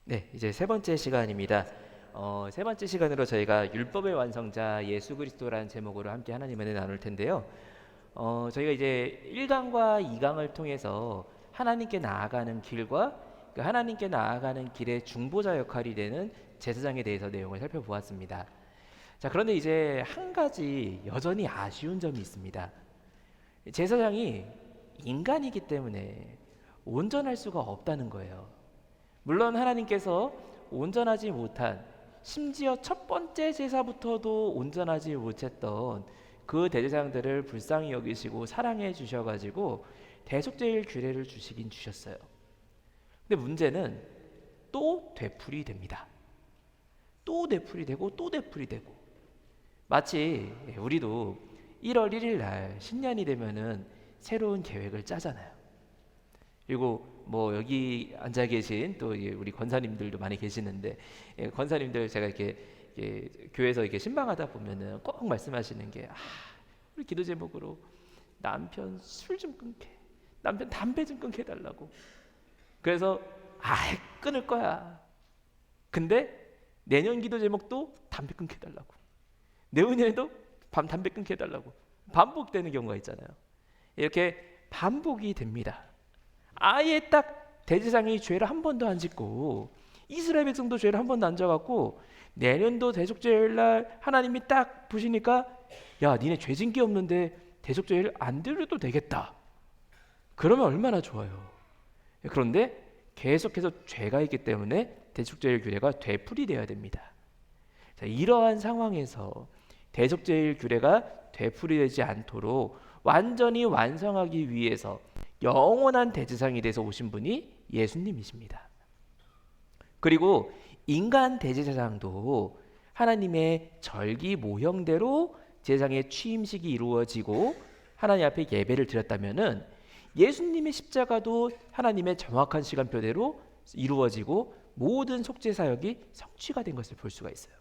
네, 이제 세 번째 시간입니다. 세 번째 시간으로 저희가 율법의 완성자 예수 그리스도라는 제목으로 함께 하나님 은혜 나눌 텐데요. 저희가 이제 1강과 2강을 통해서 하나님께 나아가는 길과 그 하나님께 나아가는 길의 중보자 역할이 되는 제사장에 대해서 내용을 살펴보았습니다. 자, 그런데 이제 한 가지 여전히 아쉬운 점이 있습니다. 제사장이 인간이기 때문에 온전할 수가 없다는 거예요. 물론 하나님께서 온전하지 못한, 심지어 첫 번째 제사부터도 온전하지 못했던 그 대제사장들을 불쌍히 여기시고 사랑해 주셔가지고 대속죄일 규례를 주시긴 주셨어요. 근데 문제는 또 되풀이 됩니다. 또 되풀이 되고 또 되풀이 되고, 마치 우리도 1월 1일 날 신년이 되면은 새로운 계획을 짜잖아요. 그리고 뭐 여기 앉아 계신 또 우리 권사님들도 많이 계시는데, 권사님들 제가 이렇게 교회에서 이렇게 신방하다 보면은 꼭 말씀하시는 게, 우리 기도 제목으로 남편 술 좀 끊게, 남편 담배 좀 끊게 해달라고. 그래서 끊을 거야. 근데 내년 기도 제목도 담배 끊게 해달라고, 내후년에도 담배 끊게 해달라고, 반복되는 경우가 있잖아요. 이렇게 반복이 됩니다. 아예 딱 대제사장이 죄를 한 번도 안 짓고 이스라엘 백성도 죄를 한 번도 안 져갖고 내년도 대속죄일 날 하나님이 딱 보시니까, 야, 니네 죄진 게 없는데 대속죄일 안 드려도 되겠다. 그러면 얼마나 좋아요. 그런데 계속해서 죄가 있기 때문에 대속죄일 규례가 되풀이 되어야 됩니다. 자, 이러한 상황에서 대속죄일 규례가 되풀이되지 않도록 완전히 완성하기 위해서 영원한 대제사장이 돼서 오신 분이 예수님이십니다. 그리고 인간 대제사장도 하나님의 절기 모형대로 제사장의 취임식이 이루어지고 하나님 앞에 예배를 드렸다면은 예수님의 십자가도 하나님의 정확한 시간표대로 이루어지고 모든 속죄 사역이 성취가 된 것을 볼 수가 있어요.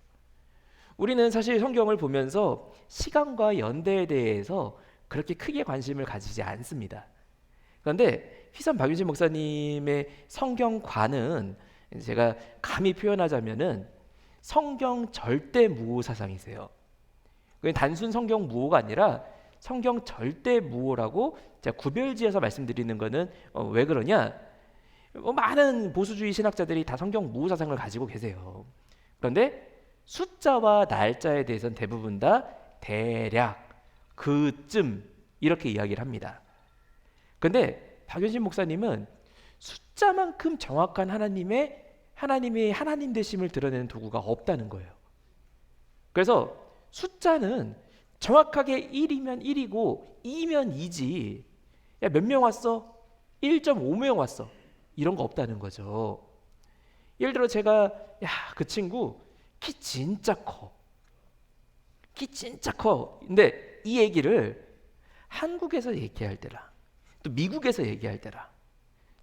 우리는 사실 성경을 보면서 시간과 연대에 대해서 그렇게 크게 관심을 가지지 않습니다. 그런데 휘선 박윤신 목사님의 성경관은 제가 감히 표현하자면은 성경 절대 무호 사상이세요. 그게 단순 성경 무호가 아니라 성경 절대 무호라고 제가 구별지어서 말씀드리는 거는 왜 그러냐? 많은 보수주의 신학자들이 다 성경 무호 사상을 가지고 계세요. 그런데 숫자와 날짜에 대해서는 대부분 다 대략 그쯤 이렇게 이야기를 합니다. 근데 박윤신 목사님은 숫자만큼 정확한 하나님의 하나님 되심을 드러내는 도구가 없다는 거예요. 그래서 숫자는 정확하게 1이면 1이고 2면 2지, 야, 몇 명 왔어? 1.5명 왔어, 이런 거 없다는 거죠. 예를 들어 제가, 그 친구 키 진짜 커, 키 진짜 커. 근데 이 얘기를 한국에서 얘기할 때랑 또 미국에서 얘기할 때랑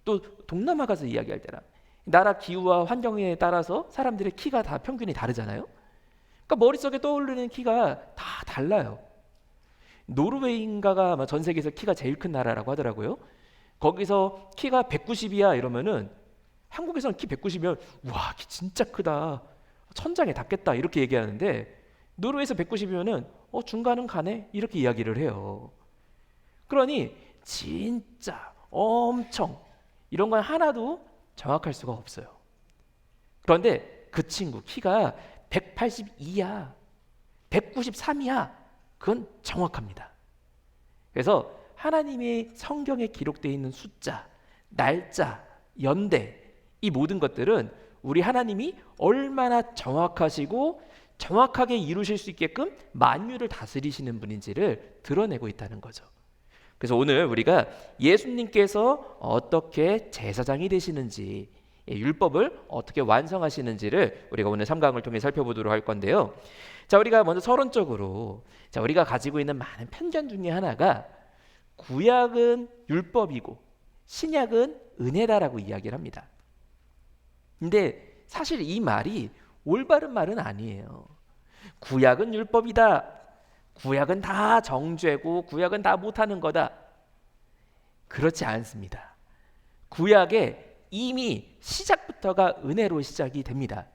또 동남아 가서 이야기할 때랑 나라 기후와 환경에 따라서 사람들의 키가 다 평균이 다르잖아요. 그러니까 머릿속에 떠오르는 키가 다 달라요. 노르웨이인가가 아마 전 세계에서 키가 제일 큰 나라라고 하더라고요. 거기서 키가 190이야 이러면은 한국에서는 키 190이면 와, 키 진짜 크다, 천장에 닿겠다, 이렇게 얘기하는데 노르웨이에서 190이면은 중간은 가네, 이렇게 이야기를 해요. 그러니 진짜 엄청 이런 건 하나도 정확할 수가 없어요. 그런데 그 친구 키가 182야, 193이야, 그건 정확합니다. 그래서 하나님의 성경에 기록되어 있는 숫자, 날짜, 연대, 이 모든 것들은 우리 하나님이 얼마나 정확하시고 정확하게 이루실 수 있게끔 만유를 다스리시는 분인지를 드러내고 있다는 거죠. 그래서 오늘 우리가 예수님께서 어떻게 제사장이 되시는지, 율법을 어떻게 완성하시는지를 우리가 오늘 3강을 통해 살펴보도록 할 건데요. 자, 우리가 먼저 서론적으로, 자, 우리가 가지고 있는 많은 편견 중에 하나가 구약은 율법이고 신약은 은혜다라고 이야기를 합니다. 근데 사실 이 말이 올바른 말은 아니에요. 구약은 율법이다, 구약은 다 정죄고 구약은 다 못하는 거다, 그렇지 않습니다. 구약에 이미 시작부터가 은혜로 시작이 됩니다.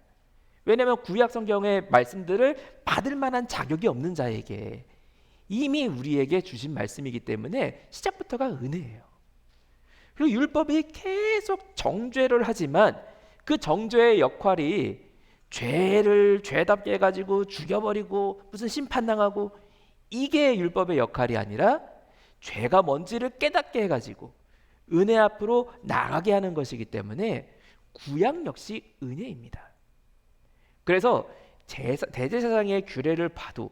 왜냐하면 구약 성경의 말씀들을 받을 만한 자격이 없는 자에게 이미 우리에게 주신 말씀이기 때문에 시작부터가 은혜예요. 그리고 율법이 계속 정죄를 하지만 그 정죄의 역할이 죄를 죄답게 해가지고 죽여버리고 무슨 심판당하고, 이게 율법의 역할이 아니라 죄가 뭔지를 깨닫게 해가지고 은혜 앞으로 나가게 하는 것이기 때문에 구약 역시 은혜입니다. 그래서 대제사장의 규례를 봐도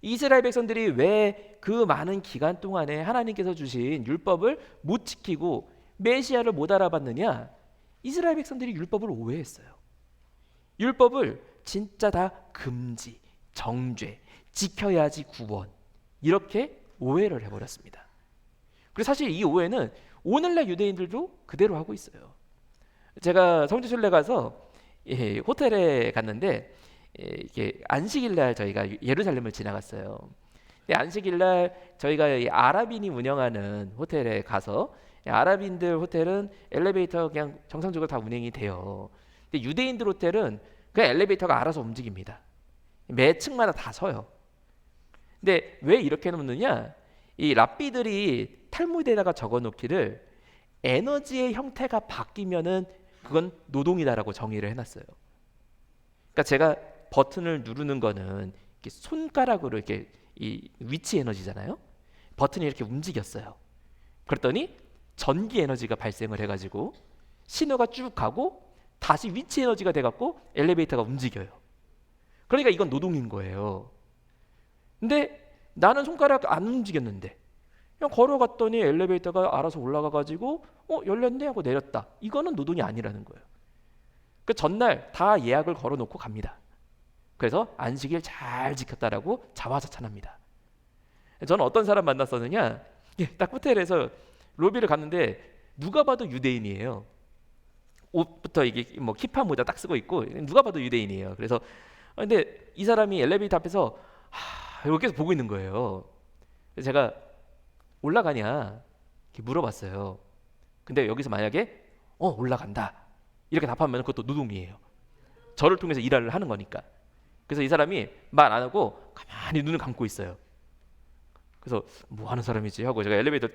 이스라엘 백성들이 왜 그 많은 기간 동안에 하나님께서 주신 율법을 못 지키고 메시아를 못 알아봤느냐? 이스라엘 백성들이 율법을 오해했어요. 율법을 진짜 다 금지, 정죄, 지켜야지 구원, 이렇게 오해를 해버렸습니다. 그리고 사실 이 오해는 오늘날 유대인들도 그대로 하고 있어요. 제가 성지순례 가서 호텔에 갔는데 이게 안식일날 저희가 예루살렘을 지나갔어요. 근데 안식일날 저희가 이 아랍인이 운영하는 호텔에 가서, 아랍인들 호텔은 엘리베이터 그냥 정상적으로 다 운행이 돼요. 근데 유대인들 호텔은 그냥 엘리베이터가 알아서 움직입니다. 매 층마다 다 서요. 근데 왜 이렇게 놓느냐? 이 랍비들이 탈무드에다가 적어놓기를 에너지의 형태가 바뀌면은 그건 노동이다라고 정의를 해놨어요. 그러니까 제가 버튼을 누르는 거는 이렇게 손가락으로 이렇게 이 위치 에너지잖아요. 버튼이 이렇게 움직였어요. 그랬더니 전기 에너지가 발생을 해가지고 신호가 쭉 가고 다시 위치 에너지가 돼갖고 엘리베이터가 움직여요. 그러니까 이건 노동인 거예요. 근데 나는 손가락 안 움직였는데 그냥 걸어갔더니 엘리베이터가 알아서 올라가가지고 열렸네 하고 내렸다. 이거는 노동이 아니라는 거예요. 그 전날 다 예약을 걸어놓고 갑니다. 그래서 안식일 잘 지켰다라고 자화자찬합니다. 저는 어떤 사람 만났었느냐, 딱 호텔에서 로비를 갔는데 누가 봐도 유대인이에요. 옷부터 이게 뭐 키파 모자 딱 쓰고 있고 누가 봐도 유대인이에요. 그래서 근데 이 사람이 엘리베이터 앞에서 이렇게 계속 보고 있는 거예요. 그래서 제가 올라가냐 이렇게 물어봤어요. 근데 여기서 만약에 올라간다 이렇게 답하면 그것도 노동이에요. 저를 통해서 일을 하는 거니까. 그래서 이 사람이 말 안 하고 가만히 눈을 감고 있어요. 그래서 뭐 하는 사람이지 하고 제가 엘리베이터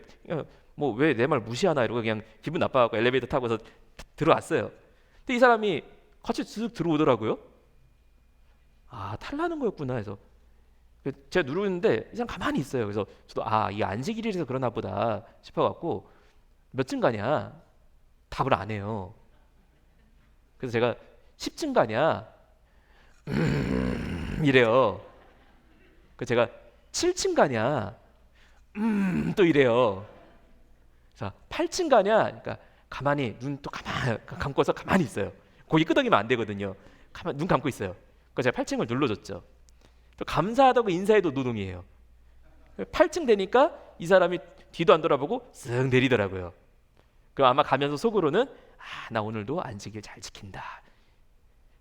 뭐 왜 내 말 무시하나 이러고 그냥 기분 나빠갖고 엘리베이터 타고서 들어왔어요. 근데 이 사람이 같이 쓱 들어오더라고요. 아, 탈라는 거였구나 해서 제가 누르는데 이 사람 가만히 있어요. 그래서 저도 이 안식일이라서 그러나 보다 싶어갖고 몇 층 가냐 답을 안 해요. 그래서 제가 10층 가냐 이래요. 그래서 제가 7층 가냐 또 이래요. 자, 8층 가냐 그러니까 가만히 눈 또 가만히 감고서 가만히 있어요. 고기 끄덕이면 안 되거든요. 눈 감고 있어요. 그래서 제가 8층을 눌러줬죠. 또 감사하다고 인사해도 노동이에요. 8층 되니까 이 사람이 뒤도 안 돌아보고 쓱 내리더라고요. 그럼 아마 가면서 속으로는 나 오늘도 안식일 잘 지킨다.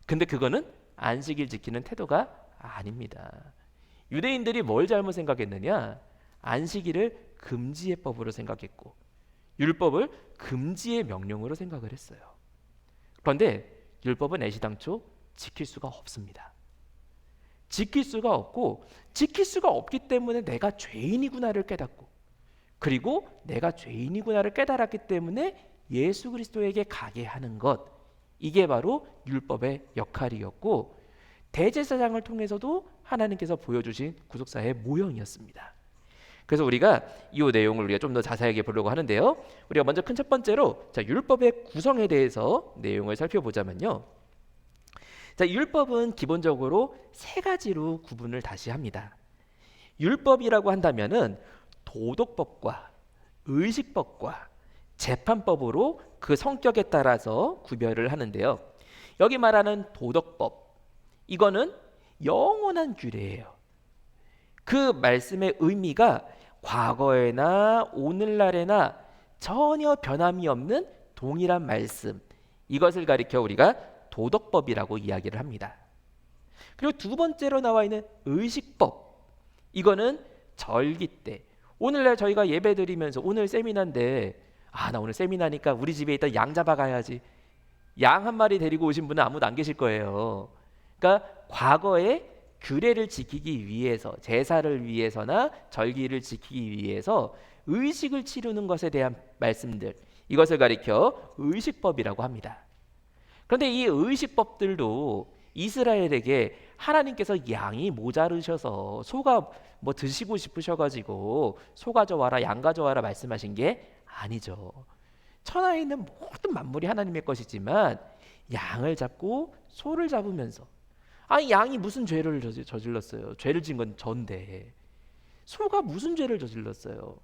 근데 그거는 안식일 지키는 태도가 아닙니다. 유대인들이 뭘 잘못 생각했느냐? 안식일을 금지의 법으로 생각했고 율법을 금지의 명령으로 생각을 했어요. 그런데 율법은 애시당초 지킬 수가 없습니다. 지킬 수가 없고 지킬 수가 없기 때문에 내가 죄인이구나를 깨닫고, 그리고 내가 죄인이구나를 깨달았기 때문에 예수 그리스도에게 가게 하는 것, 이게 바로 율법의 역할이었고 대제사장을 통해서도 하나님께서 보여주신 구속사의 모형이었습니다. 그래서 우리가 이 내용을 우리가 좀 더 자세하게 보려고 하는데요. 우리가 먼저 큰 첫 번째로 율법의 구성에 대해서 내용을 살펴보자면요. 율법은 기본적으로 세 가지로 구분을 다시 합니다. 율법이라고 한다면은 도덕법과 의식법과 재판법으로 그 성격에 따라서 구별을 하는데요. 여기 말하는 도덕법, 이거는 영원한 규례예요. 그 말씀의 의미가 과거에나 오늘날에나 전혀 변함이 없는 동일한 말씀, 이것을 가리켜 우리가 도덕법이라고 이야기를 합니다. 그리고 두 번째로 나와 있는 의식법, 이거는 절기 때, 오늘날 저희가 예배 드리면서 오늘 세미나인데 나 오늘 세미나니까 우리 집에 있던 양 잡아가야지, 양 한 마리 데리고 오신 분은 아무도 안 계실 거예요. 그러니까 과거에 규례를 지키기 위해서, 제사를 위해서나 절기를 지키기 위해서 의식을 치르는 것에 대한 말씀들, 이것을 가리켜 의식법이라고 합니다. 그런데 이 의식법들도 이스라엘에게 하나님께서 양이 모자르셔서 소가 뭐 드시고 싶으셔가지고 소 가져와라, 양 가져와라 말씀하신 게 아니죠. 천하에 있는 모든 만물이 하나님의 것이지만 양을 잡고 소를 잡으면서, 아니 양이 무슨 죄를 저질렀어요? 죄를 지은 건 전데 소가 무슨 죄를 저질렀어요?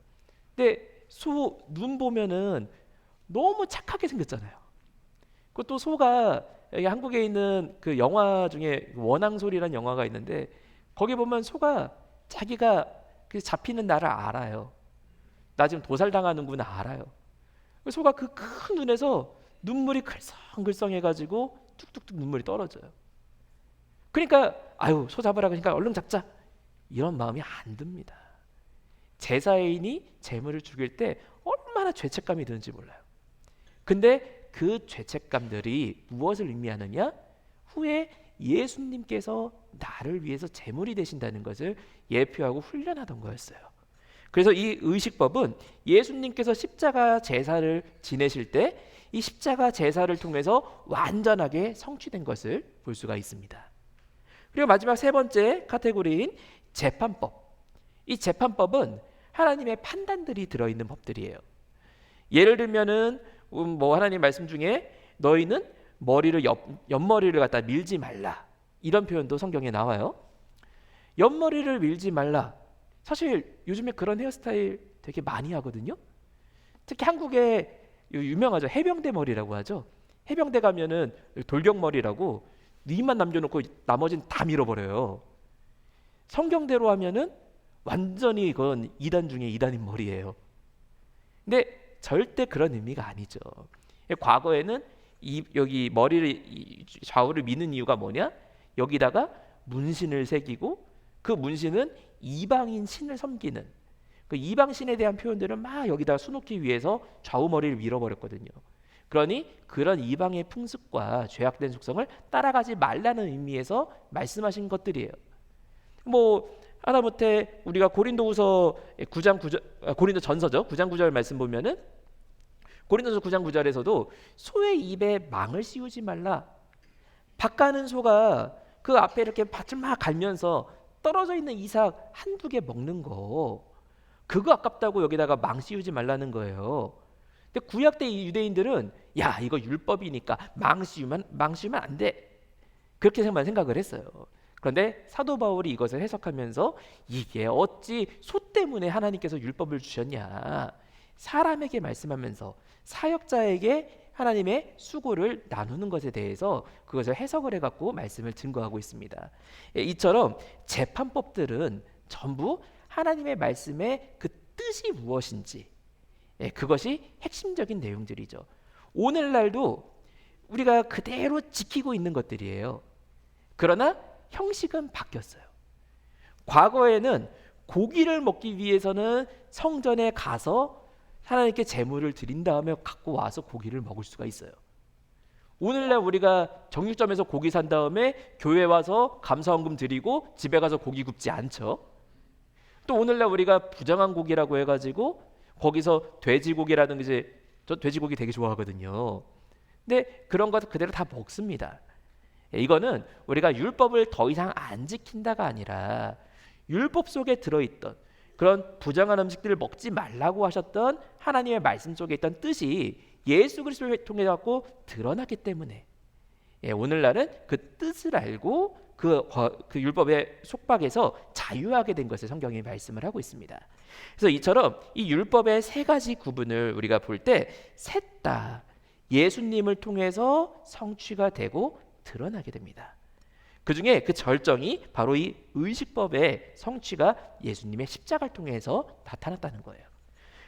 근데 소 눈 보면은 너무 착하게 생겼잖아요. 그것도 소가, 여기 한국에 있는 그 영화 중에 원앙소리라는 영화가 있는데 거기 보면 소가 자기가 그 잡히는 날을 알아요. 나 지금 도살당하는구나 알아요. 소가 그 큰 눈에서 눈물이 글썽글썽해가지고 뚝뚝뚝 눈물이 떨어져요. 그러니까 아유 소 잡으라 그러니까 얼른 잡자 이런 마음이 안 듭니다. 제사인이 제물을 죽일 때 얼마나 죄책감이 드는지 몰라요. 근데 그 죄책감들이 무엇을 의미하느냐? 후에 예수님께서 나를 위해서 제물이 되신다는 것을 예표하고 훈련하던 거였어요. 그래서 이 의식법은 예수님께서 십자가 제사를 지내실 때 이 십자가 제사를 통해서 완전하게 성취된 것을 볼 수가 있습니다. 그리고 마지막 세 번째 카테고리인 재판법. 이 재판법은 하나님의 판단들이 들어있는 법들이에요. 예를 들면은 뭐 하나님 말씀 중에 너희는 머리를 옆머리를 갖다 밀지 말라 이런 표현도 성경에 나와요. 옆머리를 밀지 말라. 사실 요즘에 그런 헤어스타일 되게 많이 하거든요. 특히 한국에 유명하죠. 해병대 머리라고 하죠. 해병대 가면은 돌격머리라고 니만 남겨놓고 나머지는 다 밀어버려요. 성경대로 하면은 완전히 이건 2단 중에 2단인 머리예요. 근데 절대 그런 의미가 아니죠. 과거에는 여기 머리를 좌우를 미는 이유가 뭐냐? 여기다가 문신을 새기고 그 문신은 이방인 신을 섬기는 그 이방 신에 대한 표현들을 막 여기다 수놓기 위해서 좌우 머리를 밀어버렸거든요. 그러니 그런 이방의 풍습과 죄악된 속성을 따라가지 말라는 의미에서 말씀하신 것들이에요. 뭐 하다못해 우리가 고린도후서 9장 9절, 고린도전서죠. 9장 9절 말씀 보면은 고린도서 9장 9절에서도 소의 입에 망을 씌우지 말라. 밭 가는 소가 그 앞에 이렇게 밭을 막 갈면서 떨어져 있는 이삭 한두 개 먹는 거 그거 아깝다고 여기다가 망 씌우지 말라는 거예요. 근데 구약 때 유대인들은 야 이거 율법이니까 망 씌우면 안 돼. 그렇게 생각을 했어요. 그런데 사도 바울이 이것을 해석하면서 이게 어찌 소 때문에 하나님께서 율법을 주셨냐. 사람에게 말씀하면서 사역자에게 하나님의 수고를 나누는 것에 대해서 그것을 해석을 해갖고 말씀을 증거하고 있습니다. 이처럼 재판법들은 전부 하나님의 말씀의 그 뜻이 무엇인지 그것이 핵심적인 내용들이죠. 오늘날도 우리가 그대로 지키고 있는 것들이에요. 그러나 형식은 바뀌었어요. 과거에는 고기를 먹기 위해서는 성전에 가서 하나님께 제물을 드린 다음에 갖고 와서 고기를 먹을 수가 있어요. 오늘날 우리가 정육점에서 고기 산 다음에 교회 와서 감사헌금 드리고 집에 가서 고기 굽지 않죠. 또 오늘날 우리가 부정한 고기라고 해가지고 거기서 돼지고기라든지 저 돼지고기 되게 좋아하거든요. 근데 그런 것 그대로 다 먹습니다. 이거는 우리가 율법을 더 이상 안 지킨다가 아니라 율법 속에 들어있던 그런 부정한 음식들을 먹지 말라고 하셨던 하나님의 말씀 속에 있던 뜻이 예수 그리스도를 통해 갖고 드러났기 때문에 오늘날은 그 뜻을 알고 그 율법의 속박에서 자유하게 된 것을 성경이 말씀을 하고 있습니다. 그래서 이처럼 이 율법의 세 가지 구분을 우리가 볼 때 셋 다 예수님을 통해서 성취가 되고 드러나게 됩니다. 그 중에 그 절정이 바로 이 의식법의 성취가 예수님의 십자가를 통해서 나타났다는 거예요.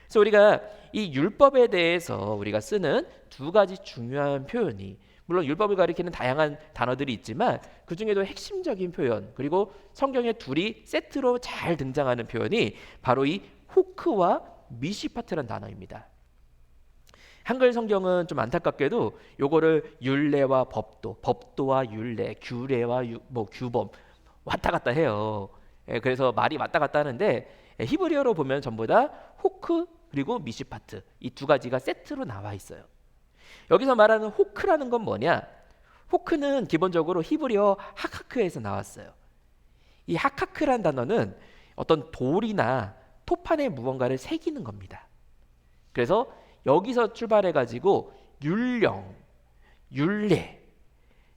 그래서 우리가 이 율법에 대해서 우리가 쓰는 두 가지 중요한 표현이 물론 율법을 가리키는 다양한 단어들이 있지만 그 중에도 핵심적인 표현 그리고 성경에 둘이 세트로 잘 등장하는 표현이 바로 이 호크와 미시파트라는 단어입니다. 한글 성경은 좀 안타깝게도 요거를 율례와 법도, 법도와 율례, 규례와 뭐 규범 왔다 갔다 해요. 그래서 말이 왔다 갔다 하는데 히브리어로 보면 전부 다 호크 그리고 미시파트 이 두 가지가 세트로 나와 있어요. 여기서 말하는 호크라는 건 뭐냐? 호크는 기본적으로 히브리어 하카크에서 나왔어요. 이 하카크란 단어는 어떤 돌이나 토판에 무언가를 새기는 겁니다. 그래서 여기서 출발해 가지고 율령, 율례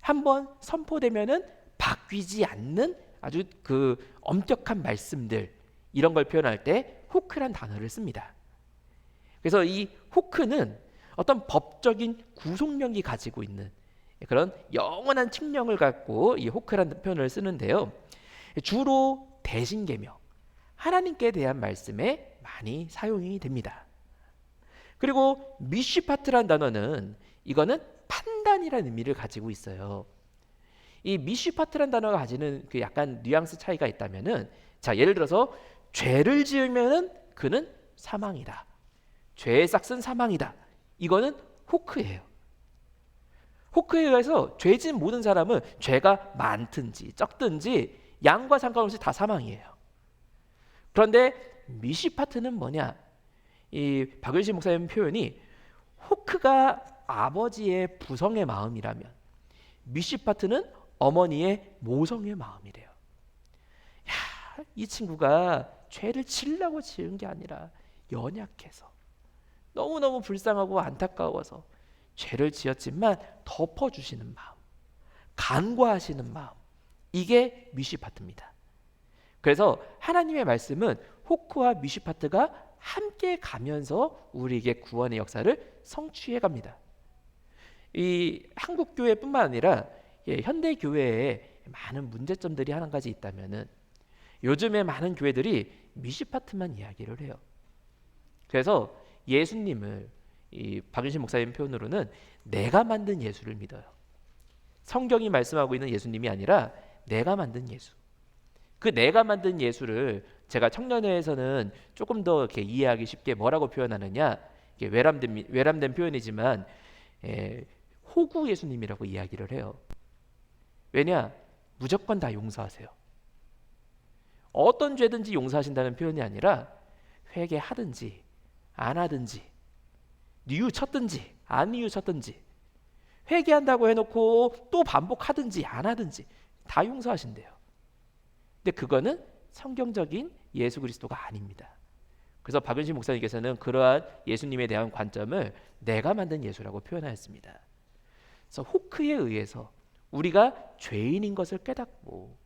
한번 선포되면은 바뀌지 않는 아주 그 엄격한 말씀들 이런 걸 표현할 때 호크란 단어를 씁니다. 그래서 이 호크는 어떤 법적인 구속력이 가지고 있는 그런 영원한 칙령을 갖고 이 호크라는 표현을 쓰는데요. 주로 대신계명, 하나님께 대한 말씀에 많이 사용이 됩니다. 그리고 미쉬파트란 단어는 이거는 판단이라는 의미를 가지고 있어요. 이 미쉬파트란 단어가 가지는 그 약간 뉘앙스 차이가 있다면은 자 예를 들어서 죄를 지으면은 그는 사망이다. 죄의 싹은 사망이다. 이거는 호크예요. 호크에 의해서 죄진 모든 사람은 죄가 많든지 적든지 양과 상관없이 다 사망이에요. 그런데 미쉬파트는 뭐냐? 이 박윤식 목사님 표현이 호크가 아버지의 부성의 마음이라면 미쉬파트는 어머니의 모성의 마음이래요. 야, 이 친구가 죄를 지으려고 지은 게 아니라 연약해서 너무너무 불쌍하고 안타까워서 죄를 지었지만 덮어주시는 마음, 간과하시는 마음, 이게 미쉬파트입니다. 그래서 하나님의 말씀은 호크와 미쉬파트가 함께 가면서 우리에게 구원의 역사를 성취해 갑니다. 이 한국 교회뿐만 아니라 현대 교회에 많은 문제점들이 한 가지 있다면은 요즘에 많은 교회들이 미쉬파트만 이야기를 해요. 그래서 예수님을 이 박윤신 목사님 표현으로는 내가 만든 예수를 믿어요. 성경이 말씀하고 있는 예수님이 아니라 내가 만든 예수. 그 내가 만든 예수를 제가 청년회에서는 조금 더 이렇게 이해하기 쉽게 뭐라고 표현하느냐? 이게 외람된 표현이지만 호구 예수님이라고 이야기를 해요. 왜냐? 무조건 다 용서하세요. 어떤 죄든지 용서하신다는 표현이 아니라 회개하든지 안 하든지 뉘우쳤든지 안 뉘우쳤든지 회개한다고 해놓고 또 반복하든지 안 하든지 다 용서하신대요. 근데 그거는 성경적인 예수 그리스도가 아닙니다. 그래서 박윤식 목사님께서는 그러한 예수님에 대한 관점을 내가 만든 예수라고 표현하였습니다. 그래서 호크에 의해서 우리가 죄인인 것을 깨닫고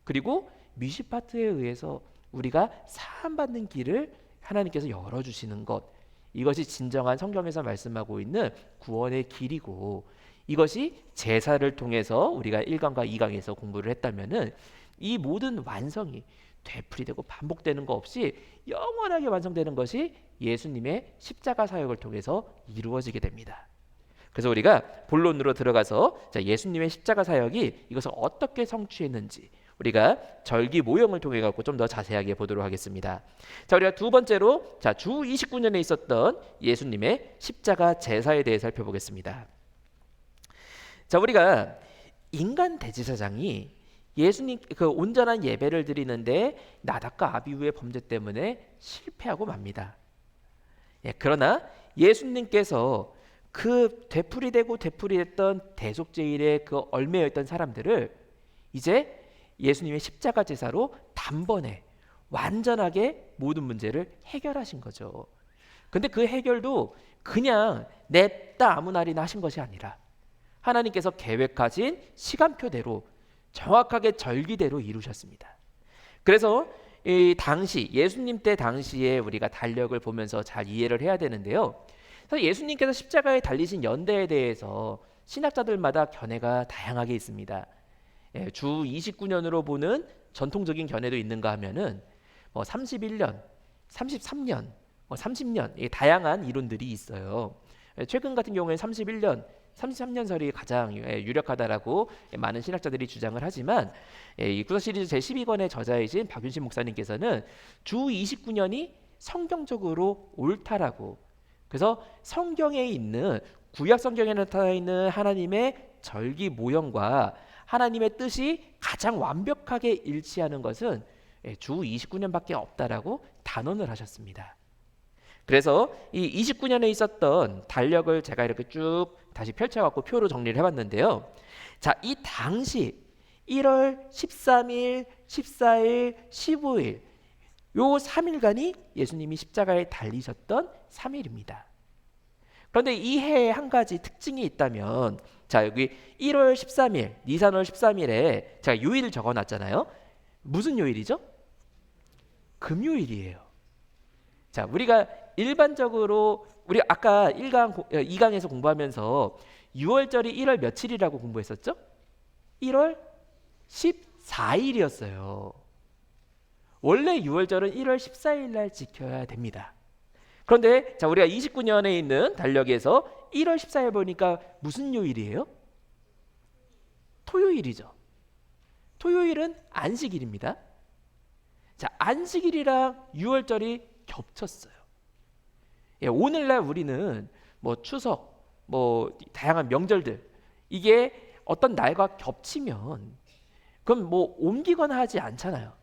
그리고 미쉬파트에 의해서 우리가 사함받는 길을 하나님께서 열어주시는 것, 이것이 진정한 성경에서 말씀하고 있는 구원의 길이고 이것이 제사를 통해서 우리가 1강과 2강에서 공부를 했다면은 이 모든 완성이 되풀이되고 반복되는 거 없이 영원하게 완성되는 것이 예수님의 십자가 사역을 통해서 이루어지게 됩니다. 그래서 우리가 본론으로 들어가서 자, 예수님의 십자가 사역이 이것을 어떻게 성취했는지 우리가 절기 모형을 통해 갖고 좀 더 자세하게 보도록 하겠습니다. 자, 우리가 두 번째로 자, 주 29년에 있었던 예수님의 십자가 제사에 대해 살펴보겠습니다. 자, 우리가 인간 대제사장이 예수님 그 온전한 예배를 드리는데 나답과 아비후의 범죄 때문에 실패하고 맙니다. 그러나 예수님께서 그 되풀이됐던 대속죄일의 그 얽매여 있던 사람들을 이제 예수님의 십자가 제사로 단번에 완전하게 모든 문제를 해결하신 거죠. 근데 그 해결도 그냥 냅다 아무 날이나 하신 것이 아니라 하나님께서 계획하신 시간표대로 정확하게 절기대로 이루셨습니다. 그래서 이 당시 예수님 때 당시에 우리가 달력을 보면서 잘 이해를 해야 되는데요. 그래서 예수님께서 십자가에 달리신 연대에 대해서 신학자들마다 견해가 다양하게 있습니다. 주 29년으로 보는 전통적인 견해도 있는가 하면은 뭐 31년, 33년, 30년 다양한 이론들이 있어요. 최근 같은 경우에 31년, 33년설이 가장 유력하다라고 많은 신학자들이 주장을 하지만 이 구서 시리즈 제12권의 저자이신 박윤신 목사님께서는 주 29년이 성경적으로 옳다라고 그래서 성경에 있는 구약 성경에 나타나 있는 하나님의 절기 모형과 하나님의 뜻이 가장 완벽하게 일치하는 것은 주 29년밖에 없다라고 단언을 하셨습니다. 그래서 이 29년에 있었던 달력을 제가 이렇게 쭉 다시 펼쳐갖고 표로 정리를 해봤는데요. 자, 이 당시 1월 13일, 14일, 15일 요 3일간이 예수님이 십자가에 달리셨던 3일입니다. 그런데 이 해에 한 가지 특징이 있다면, 자, 여기 1월 13일, 니산월 13일에 제가 요일을 적어놨잖아요. 무슨 요일이죠? 금요일이에요. 자, 우리가 일반적으로 우리 아까 2강에서 공부하면서 6월절이 1월 며칠이라고 공부했었죠? 1월 14일이었어요. 원래 6월절은 1월 14일 날 지켜야 됩니다. 그런데 자, 우리가 29년에 있는 달력에서 1월 14일 보니까 무슨 요일이에요? 토요일이죠. 토요일은 안식일입니다. 자, 안식일이랑 6월절이 겹쳤어요. 예, 오늘날 우리는 뭐 추석, 뭐 다양한 명절들 이게 어떤 날과 겹치면 그럼 뭐 옮기거나 하지 않잖아요.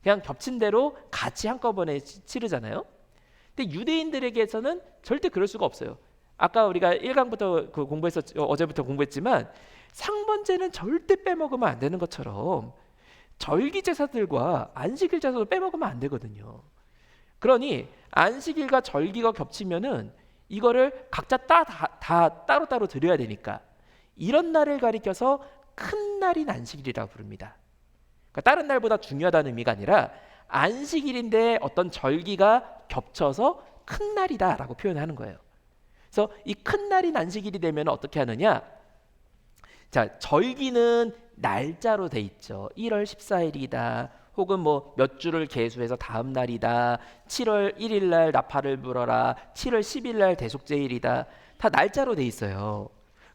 그냥 겹친 대로 같이 한꺼번에 치르잖아요. 근데 유대인들에게서는 절대 그럴 수가 없어요. 아까 우리가 1강부터 어제부터 공부했지만 상번제는 절대 빼먹으면 안 되는 것처럼 절기 제사들과 안식일 제사도 빼먹으면 안 되거든요. 그러니 안식일과 절기가 겹치면은 이거를 각자 다 따로따로 드려야 되니까 이런 날을 가리켜서 큰 날인 안식일이라고 부릅니다. 그러니까 다른 날보다 중요하다는 의미가 아니라 안식일인데 어떤 절기가 겹쳐서 큰 날이다라고 표현하는 거예요. 그래서 이 큰 날인 안식일이 되면 어떻게 하느냐? 자, 절기는 날짜로 돼 있죠. 1월 14일이다. 혹은 뭐 몇 주를 계수해서 다음 날이다. 7월 1일 날 나팔을 불어라. 7월 10일 날 대속제일이다. 다 날짜로 돼 있어요.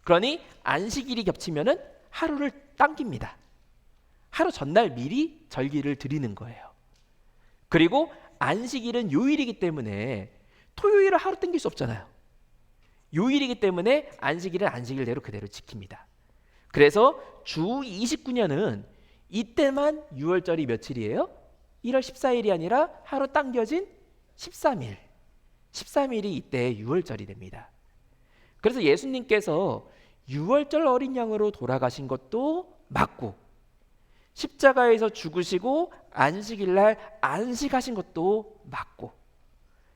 그러니 안식일이 겹치면은 하루를 당깁니다. 하루 전날 미리 절기를 드리는 거예요. 그리고 안식일은 요일이기 때문에 토요일을 하루 당길 수 없잖아요. 요일이기 때문에 안식일은 안식일대로 그대로 지킵니다. 그래서 주 29년은 이때만 6월절이 며칠이에요? 1월 14일이 아니라 하루 당겨진 13일. 13일이 이때 6월절이 됩니다. 그래서 예수님께서 6월절 어린 양으로 돌아가신 것도 맞고 십자가에서 죽으시고 안식일 날 안식하신 것도 맞고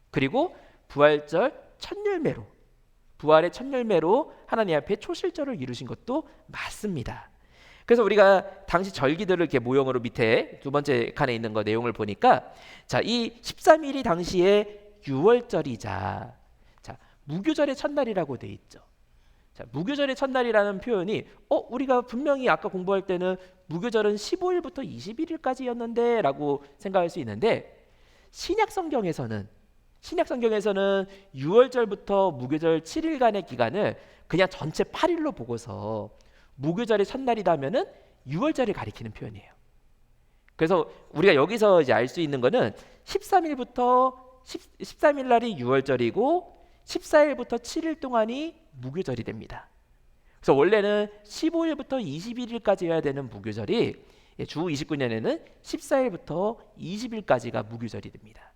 그리고 부활절 첫 열매로 부활의 첫 열매로 하나님 앞에 초실절을 이루신 것도 맞습니다. 그래서 우리가 당시 절기들을 이렇게 모형으로 밑에 두 번째 칸에 있는 거 내용을 보니까 자, 이 13일이 당시에 6월절이자 자, 무교절의 첫날이라고 돼 있죠. 자, 무교절의 첫날이라는 표현이 우리가 분명히 아까 공부할 때는 무교절은 15일부터 21일까지였는데 라고 생각할 수 있는데 신약 성경에서는 6월절부터 무교절 7일간의 기간을 그냥 전체 8일로 보고서 무교절의 첫날이다면은 6월절을 가리키는 표현이에요. 그래서 우리가 여기서 이제 알 수 있는 거는 13일 날이 6월절이고 14일부터 7일 동안이 무교절이 됩니다. 그래서 원래는 15일부터 21일까지여야 되는 무교절이 주 29년에는 14일부터 20일까지가 무교절이 됩니다.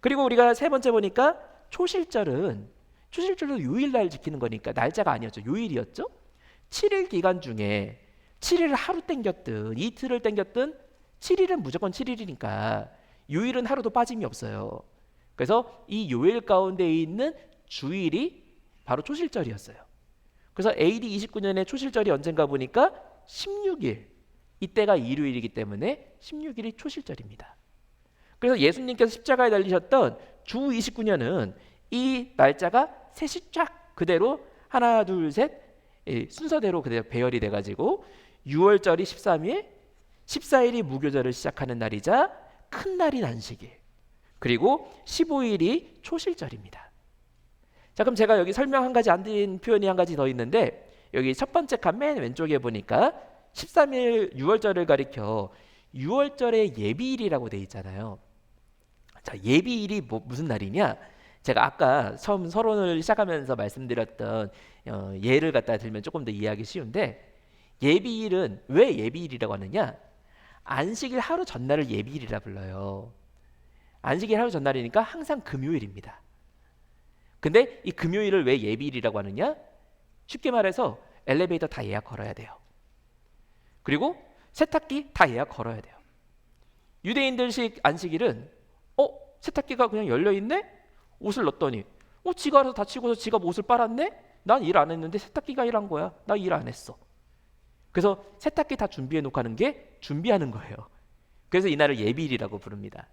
그리고 우리가 세 번째 보니까 초실절도 요일날 지키는 거니까 날짜가 아니었죠. 요일이었죠. 7일 기간 중에 7일을 하루 땡겼든 이틀을 땡겼든 7일은 무조건 7일이니까 요일은 하루도 빠짐이 없어요. 그래서 이 요일 가운데 있는 주일이 바로 초실절이었어요. 그래서 AD 29년에 초실절이 언젠가 보니까 16일, 이때가 일요일이기 때문에 16일이 초실절입니다. 그래서 예수님께서 십자가에 달리셨던 주 29년은 이 날짜가 셋이 쫙 그대로 하나 둘 셋 순서대로 그대로 배열이 돼가지고 6월절이 13일, 14일이 무교절을 시작하는 날이자 큰 날인 안식일, 그리고 15일이 초실절입니다. 자, 그럼 제가 여기 설명 한 가지 안 드린 표현이 한 가지 더 있는데 여기 첫 번째 칸 맨 왼쪽에 보니까 13일 6월절을 가리켜 6월절의 예비일이라고 돼 있잖아요. 자, 예비일이 무슨 날이냐? 제가 아까 처음 서론을 시작하면서 말씀드렸던 예를 갖다 들면 조금 더 이해하기 쉬운데, 예비일은 왜 예비일이라고 하느냐? 안식일 하루 전날을 예비일이라 불러요. 안식일 하루 전날이니까 항상 금요일입니다. 근데 이 금요일을 왜 예비일이라고 하느냐? 쉽게 말해서 엘리베이터 다 예약 걸어야 돼요. 그리고 세탁기 다 예약 걸어야 돼요. 유대인들식 안식일은 세탁기가 그냥 열려있네? 옷을 넣었더니 지가 알아서 다 치고서 지가 옷을 빨았네? 난 일 안 했는데 세탁기가 일한 거야. 나 일 안 했어. 그래서 세탁기 다 준비해 놓고 하는 게 준비하는 거예요. 그래서 이날을 예비일이라고 부릅니다.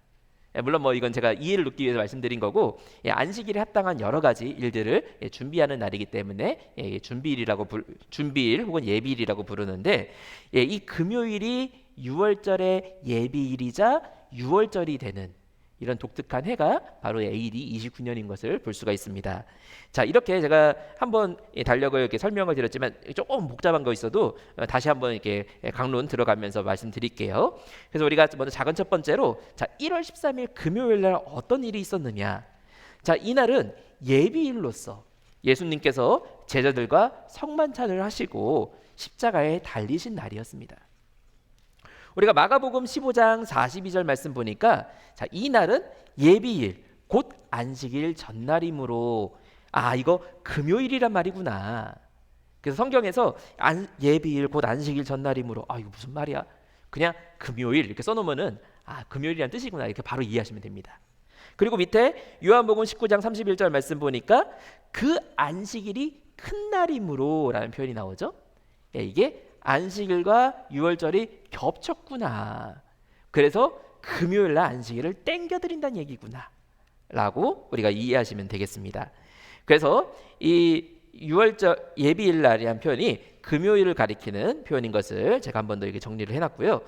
물론 뭐 이건 제가 이해를 돕기 위해서 말씀드린 거고, 안식일에 합당한 여러 가지 일들을 준비하는 날이기 때문에 준비일 혹은 예비일이라고 부르는데, 이 금요일이 유월절의 예비일이자 유월절이 되는 이런 독특한 해가 바로 AD 29년인 것을 볼 수가 있습니다. 자, 이렇게 제가 한번 달력을 이렇게 설명을 드렸지만 조금 복잡한 거 있어도 다시 한번 이렇게 강론 들어가면서 말씀드릴게요. 그래서 우리가 먼저 작은 첫 번째로, 자, 1월 13일 금요일 날 어떤 일이 있었느냐? 자, 이날은 예비일로서 예수님께서 제자들과 성만찬을 하시고 십자가에 달리신 날이었습니다. 우리가 마가복음 15장 42절 말씀 보니까, 자, 이 날은 예비일 곧 안식일 전날이므로, 이거 금요일이란 말이구나. 그래서 성경에서 예비일 곧 안식일 전날이므로, 이거 무슨 말이야? 그냥 금요일 이렇게 써놓으면은 금요일이란 뜻이구나, 이렇게 바로 이해하시면 됩니다. 그리고 밑에 요한복음 19장 31절 말씀 보니까 그 안식일이 큰 날이므로 라는 표현이 나오죠. 이게 안식일과 유월절이 겹쳤구나. 그래서 금요일 날 안식일을 땡겨드린다는 얘기구나 라고 우리가 이해하시면 되겠습니다. 그래서 이 유월절 예비일 날이란 표현이 금요일을 가리키는 표현인 것을 제가 한 번 더 이렇게 정리를 해놨고요.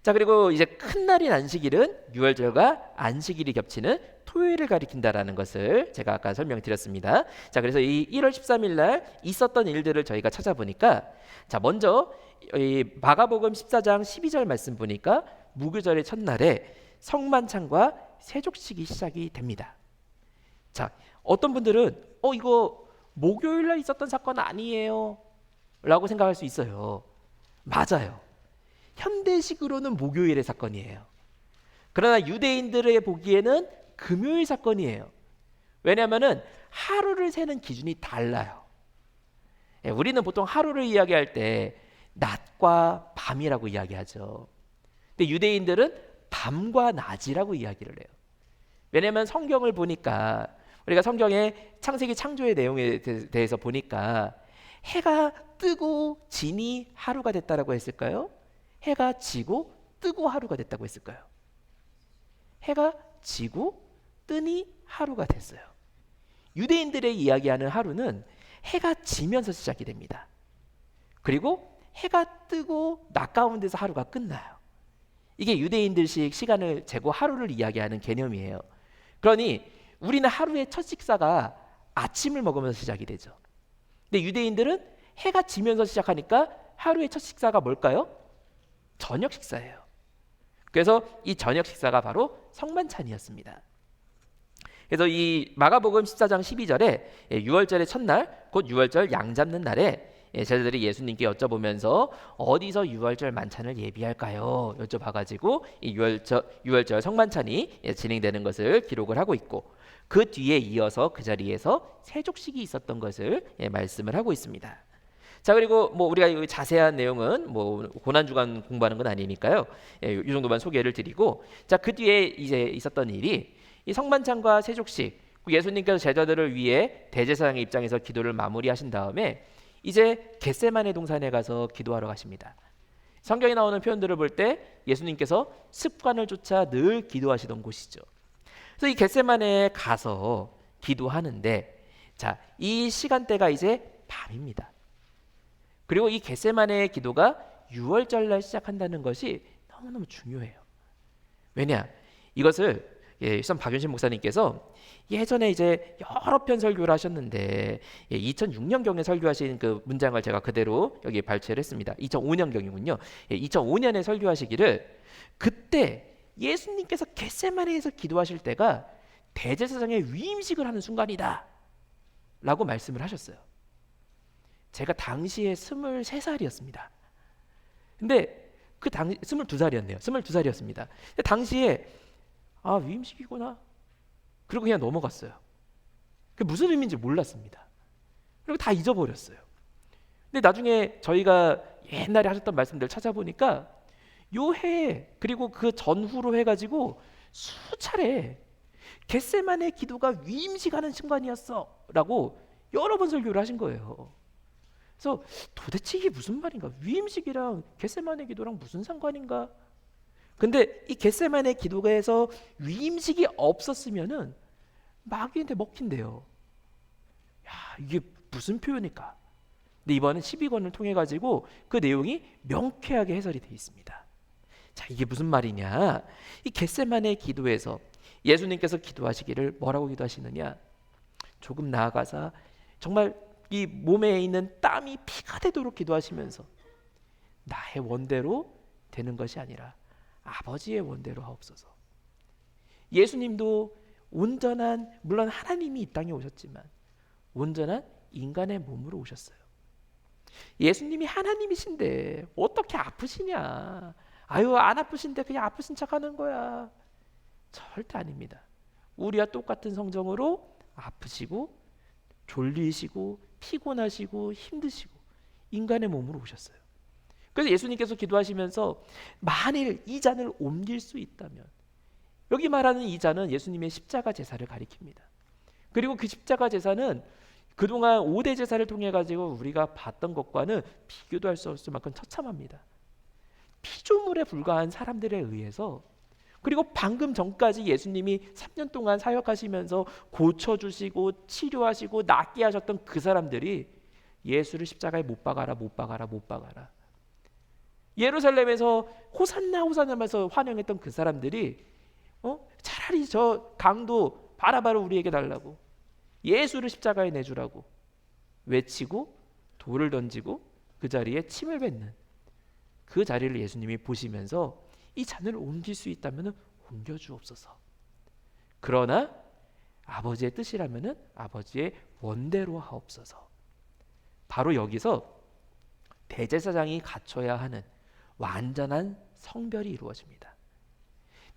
자, 그리고 이제 큰 날인 안식일은 유월절과 안식일이 겹치는 토요일을 가리킨다라는 것을 제가 아까 설명드렸습니다. 자, 그래서 이 1월 13일 날 있었던 일들을 저희가 찾아보니까, 자, 먼저 이 마가복음 14장 12절 말씀 보니까 무교절의 첫날에 성만찬과 세족식이 시작이 됩니다. 자, 어떤 분들은 이거 목요일 날 있었던 사건 아니에요 라고 생각할 수 있어요. 맞아요. 현대식으로는 목요일의 사건이에요. 그러나 유대인들의 보기에는 금요일 사건이에요. 왜냐하면 하루를 세는 기준이 달라요. 우리는 보통 하루를 이야기할 때 낮과 밤이라고 이야기하죠. 근데 유대인들은 밤과 낮이라고 이야기를 해요. 왜냐하면 성경을 보니까, 우리가 성경의 창세기 창조의 내용에 대해서 보니까 해가 뜨고 지니 하루가 됐다라고 했을까요? 해가 지고 뜨고 하루가 됐다고 했을까요? 해가 지고 뜨니 하루가 됐어요. 유대인들의 이야기하는 하루는 해가 지면서 시작이 됩니다. 그리고 해가 뜨고 낮 가운데서 하루가 끝나요. 이게 유대인들식 시간을 재고 하루를 이야기하는 개념이에요. 그러니 우리는 하루의 첫 식사가 아침을 먹으면서 시작이 되죠. 근데 유대인들은 해가 지면서 시작하니까 하루의 첫 식사가 뭘까요? 저녁 식사예요. 그래서 이 저녁 식사가 바로 성만찬이었습니다. 그래서 이 마가복음 14장 12절에 유월절의 첫날 곧 유월절 양 잡는 날에 제자들이 예수님께 여쭤보면서 어디서 유월절 만찬을 예비할까요? 여쭤봐가지고 이 유월절 성만찬이 진행되는 것을 기록을 하고 있고, 그 뒤에 이어서 그 자리에서 세족식이 있었던 것을 말씀을 하고 있습니다. 자, 그리고 뭐 우리가 자세한 내용은 뭐 고난주간 공부하는 건 아니니까요. 이 정도만 소개를 드리고, 자, 그 뒤에 이제 있었던 일이 이 성만찬과 세족식, 예수님께서 제자들을 위해 대제사장의 입장에서 기도를 마무리하신 다음에 이제 겟세마네 동산에 가서 기도하러 가십니다. 성경에 나오는 표현들을 볼 때 예수님께서 습관을 쫓아 늘 기도하시던 곳이죠. 그래서 이 겟세마네에 가서 기도하는데, 자, 이 시간대가 이제 밤입니다. 그리고 이 겟세마네의 기도가 유월절날 시작한다는 것이 너무너무 중요해요. 왜냐? 이것을 일선 박윤신 목사님께서 예전에 이제 여러 편 설교를 하셨는데 2006년경에 설교하신 그 문장을 제가 그대로 여기 발췌를 했습니다. 2005년경이군요. 2005년에 설교하시기를, 그때 예수님께서 겟세마네에서 기도하실 때가 대제사장의 위임식을 하는 순간이다 라고 말씀을 하셨어요. 제가 당시에 23살이었습니다. 근데 그 당시 22살이었네요. 22살이었습니다. 당시에 위임식이구나. 그리고 그냥 넘어갔어요. 그게 무슨 의미인지 몰랐습니다. 그리고 다 잊어버렸어요. 근데 나중에 저희가 옛날에 하셨던 말씀들 찾아보니까 요 해에 그리고 그 전후로 해가지고 수차례 겟세마네 기도가 위임식하는 순간이었어 라고 여러 번 설교를 하신 거예요. 그래서 도대체 이게 무슨 말인가? 위임식이랑 겟세마네 기도랑 무슨 상관인가? 근데 이 겟세마네 기도가에서 위임식이 없었으면은 마귀한테 먹힌대요. 야, 이게 무슨 표현일까? 근데 이번엔 12권을 통해 가지고 그 내용이 명쾌하게 해설이 되어 있습니다. 자, 이게 무슨 말이냐? 이 겟세마네 기도에서 예수님께서 기도하시기를 뭐라고 기도하시느냐? 조금 나아가서 정말 이 몸에 있는 땀이 피가 되도록 기도하시면서 나의 원대로 되는 것이 아니라 아버지의 원대로 하옵소서. 예수님도 온전한, 물론 하나님이 이 땅에 오셨지만 온전한 인간의 몸으로 오셨어요. 예수님이 하나님이신데 어떻게 아프시냐? 아유, 안 아프신데 그냥 아프신 척하는 거야. 절대 아닙니다. 우리와 똑같은 성정으로 아프시고 졸리시고 피곤하시고 힘드시고 인간의 몸으로 오셨어요. 그래서 예수님께서 기도하시면서 만일 이 잔을 옮길 수 있다면, 여기 말하는 이 잔은 예수님의 십자가 제사를 가리킵니다. 그리고 그 십자가 제사는 그동안 5대 제사를 통해 가지고 우리가 봤던 것과는 비교도 할 수 없을 만큼 처참합니다. 피조물에 불과한 사람들에 의해서, 그리고 방금 전까지 예수님이 3년 동안 사역하시면서 고쳐주시고 치료하시고 낫게 하셨던 그 사람들이 예수를 십자가에 못 박아라 못 박아라 못 박아라, 예루살렘에서 호산나 호산나 하면서 환영했던 그 사람들이 차라리 저 강도 바라바라 우리에게 달라고, 예수를 십자가에 내주라고 외치고 돌을 던지고 그 자리에 침을 뱉는 그 자리를 예수님이 보시면서 이 잔을 옮길 수 있다면 옮겨주옵소서. 그러나 아버지의 뜻이라면 아버지의 원대로 하옵소서. 바로 여기서 대제사장이 갖춰야 하는 완전한 성별이 이루어집니다.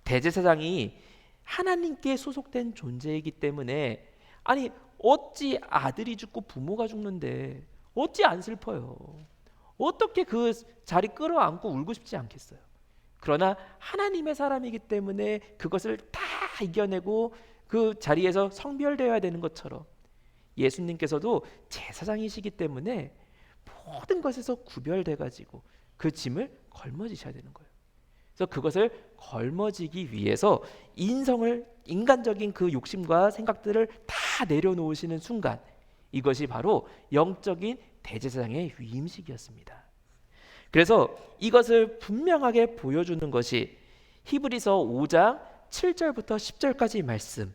대제사장이 하나님께 소속된 존재이기 때문에, 아니 어찌 아들이 죽고 부모가 죽는데 어찌 안 슬퍼요? 어떻게 그 자리 끌어안고 울고 싶지 않겠어요? 그러나 하나님의 사람이기 때문에 그것을 다 이겨내고 그 자리에서 성별되어야 되는 것처럼 예수님께서도 제사장이시기 때문에 모든 것에서 구별돼 가지고 그 짐을 걸머지셔야 되는 거예요. 그래서 그것을 걸머지기 위해서 인간적인 그 욕심과 생각들을 다 내려놓으시는 순간, 이것이 바로 영적인 대제사장의 위임식이었습니다. 그래서 이것을 분명하게 보여주는 것이 히브리서 5장 7절부터 10절까지 말씀,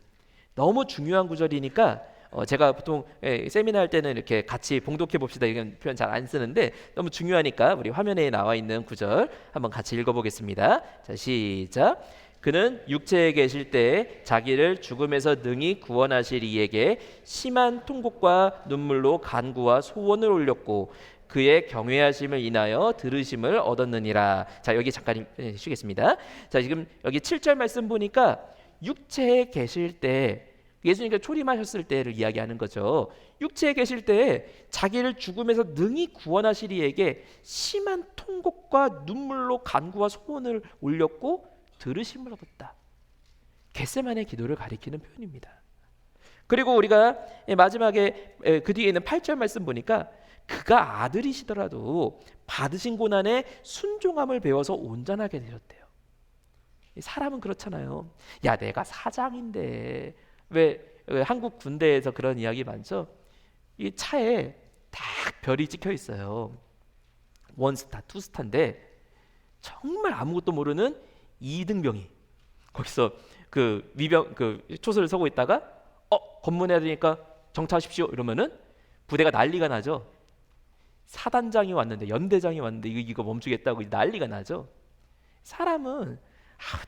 너무 중요한 구절이니까 제가 보통 세미나 할 때는 이렇게 같이 봉독해 봅시다 이런 표현 잘 안 쓰는데, 너무 중요하니까 우리 화면에 나와 있는 구절 한번 같이 읽어보겠습니다. 자, 시작. 그는 육체에 계실 때 자기를 죽음에서 능히 구원하실 이에게 심한 통곡과 눈물로 간구와 소원을 올렸고 그의 경외하심을 인하여 들으심을 얻었느니라. 자, 여기 잠깐 쉬겠습니다. 자, 지금 여기 7절 말씀 보니까 육체에 계실 때, 예수님께서 초림하셨을 때를 이야기하는 거죠. 육체에 계실 때 자기를 죽음에서 능히 구원하실 이에게 심한 통곡과 눈물로 간구와 소원을 올렸고 들으심을 얻었다. 겟세마네 기도를 가리키는 표현입니다. 그리고 우리가 마지막에 그 뒤에 있는 8절 말씀 보니까 그가 아들이시더라도 받으신 고난에 순종함을 배워서 온전하게 되셨대요. 사람은 그렇잖아요. 야, 내가 사장인데, 왜 한국 군대에서 그런 이야기 많죠? 이 차에 딱 별이 찍혀 있어요. 원스타, 투스타인데 정말 아무것도 모르는 이등병이 거기서 그 위병 그 초소를 서고 있다가 검문해야 되니까 정차하십시오 이러면은 부대가 난리가 나죠. 사단장이 왔는데, 연대장이 왔는데 이거 멈추겠다고 난리가 나죠. 사람은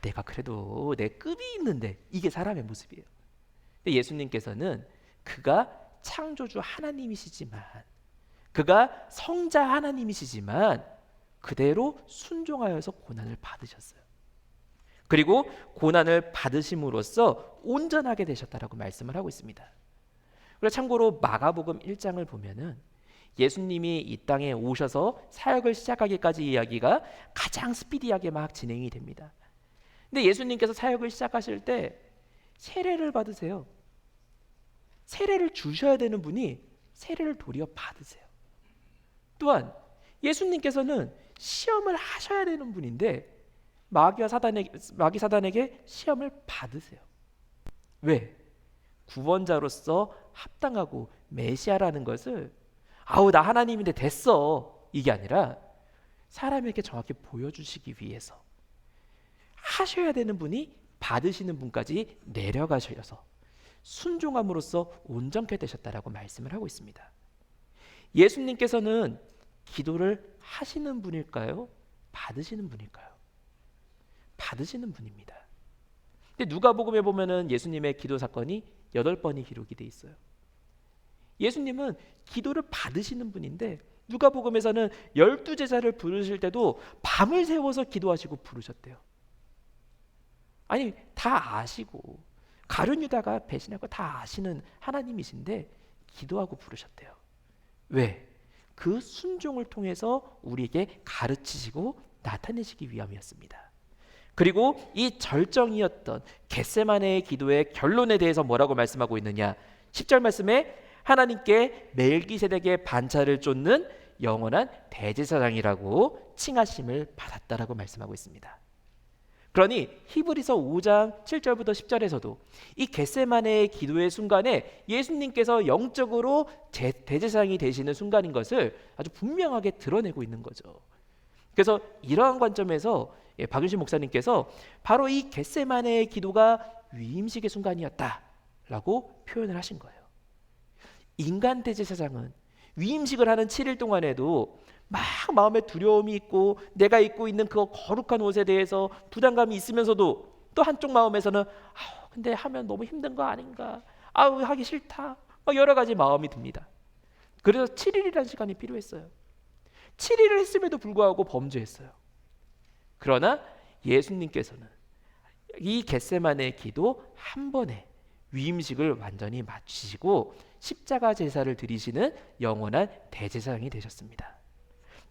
내가 그래도 내 급이 있는데, 이게 사람의 모습이에요. 근데 예수님께서는 그가 창조주 하나님이시지만, 그가 성자 하나님이시지만 그대로 순종하여서 고난을 받으셨어요. 그리고 고난을 받으심으로써 온전하게 되셨다라고 말씀을 하고 있습니다. 그리고 참고로 마가복음 1장을 보면은 예수님이 이 땅에 오셔서 사역을 시작하기까지 이야기가 가장 스피디하게 막 진행이 됩니다. 근데 예수님께서 사역을 시작하실 때 세례를 받으세요. 세례를 주셔야 되는 분이 세례를 도리어 받으세요. 또한 예수님께서는 시험을 하셔야 되는 분인데 마귀 사단에게 시험을 받으세요. 왜? 구원자로서 합당하고 메시아라는 것을 아우 나 하나님인데 됐어 이게 아니라 사람에게 정확히 보여주시기 위해서 하셔야 되는 분이 받으시는 분까지 내려가셔서 순종함으로써 온전케 되셨다라고 말씀을 하고 있습니다. 예수님께서는 기도를 하시는 분일까요? 받으시는 분일까요? 받으시는 분입니다. 근데 누가복음에 보면은 예수님의 기도 사건이 8번이 기록이 돼 있어요. 예수님은 기도를 받으시는 분인데 누가복음에서는 12제자를 부르실 때도 밤을 새워서 기도하시고 부르셨대요. 아니 다 아시고 가룟 유다가 배신하고 다 아시는 하나님이신데 기도하고 부르셨대요. 왜? 그 순종을 통해서 우리에게 가르치시고 나타내시기 위함이었습니다. 그리고 이 절정이었던 겟세마네의 기도의 결론에 대해서 뭐라고 말씀하고 있느냐? 10절 말씀에 하나님께 멜기세덱의 반차를 쫓는 영원한 대제사장이라고 칭하심을 받았다라고 말씀하고 있습니다. 그러니 히브리서 5장 7절부터 10절에서도 이 겟세마네의 기도의 순간에 예수님께서 영적으로 대제사장이 되시는 순간인 것을 아주 분명하게 드러내고 있는 거죠. 그래서 이러한 관점에서 박윤신 목사님께서 바로 이 겟세마네의 기도가 위임식의 순간이었다라고 표현을 하신 거예요. 인간 대제사장은 위임식을 하는 7일 동안에도 막 마음에 두려움이 있고 내가 입고 있는 그 거룩한 옷에 대해서 부담감이 있으면서도 또 한쪽 마음에서는 근데 하면 너무 힘든 거 아닌가, 하기 싫다, 여러 가지 마음이 듭니다. 그래서 7일이라는 시간이 필요했어요. 7일을 했음에도 불구하고 범죄했어요. 그러나 예수님께서는 이 겟세마네의 기도 한 번에 위임식을 완전히 마치시고 십자가 제사를 드리시는 영원한 대제사장이 되셨습니다.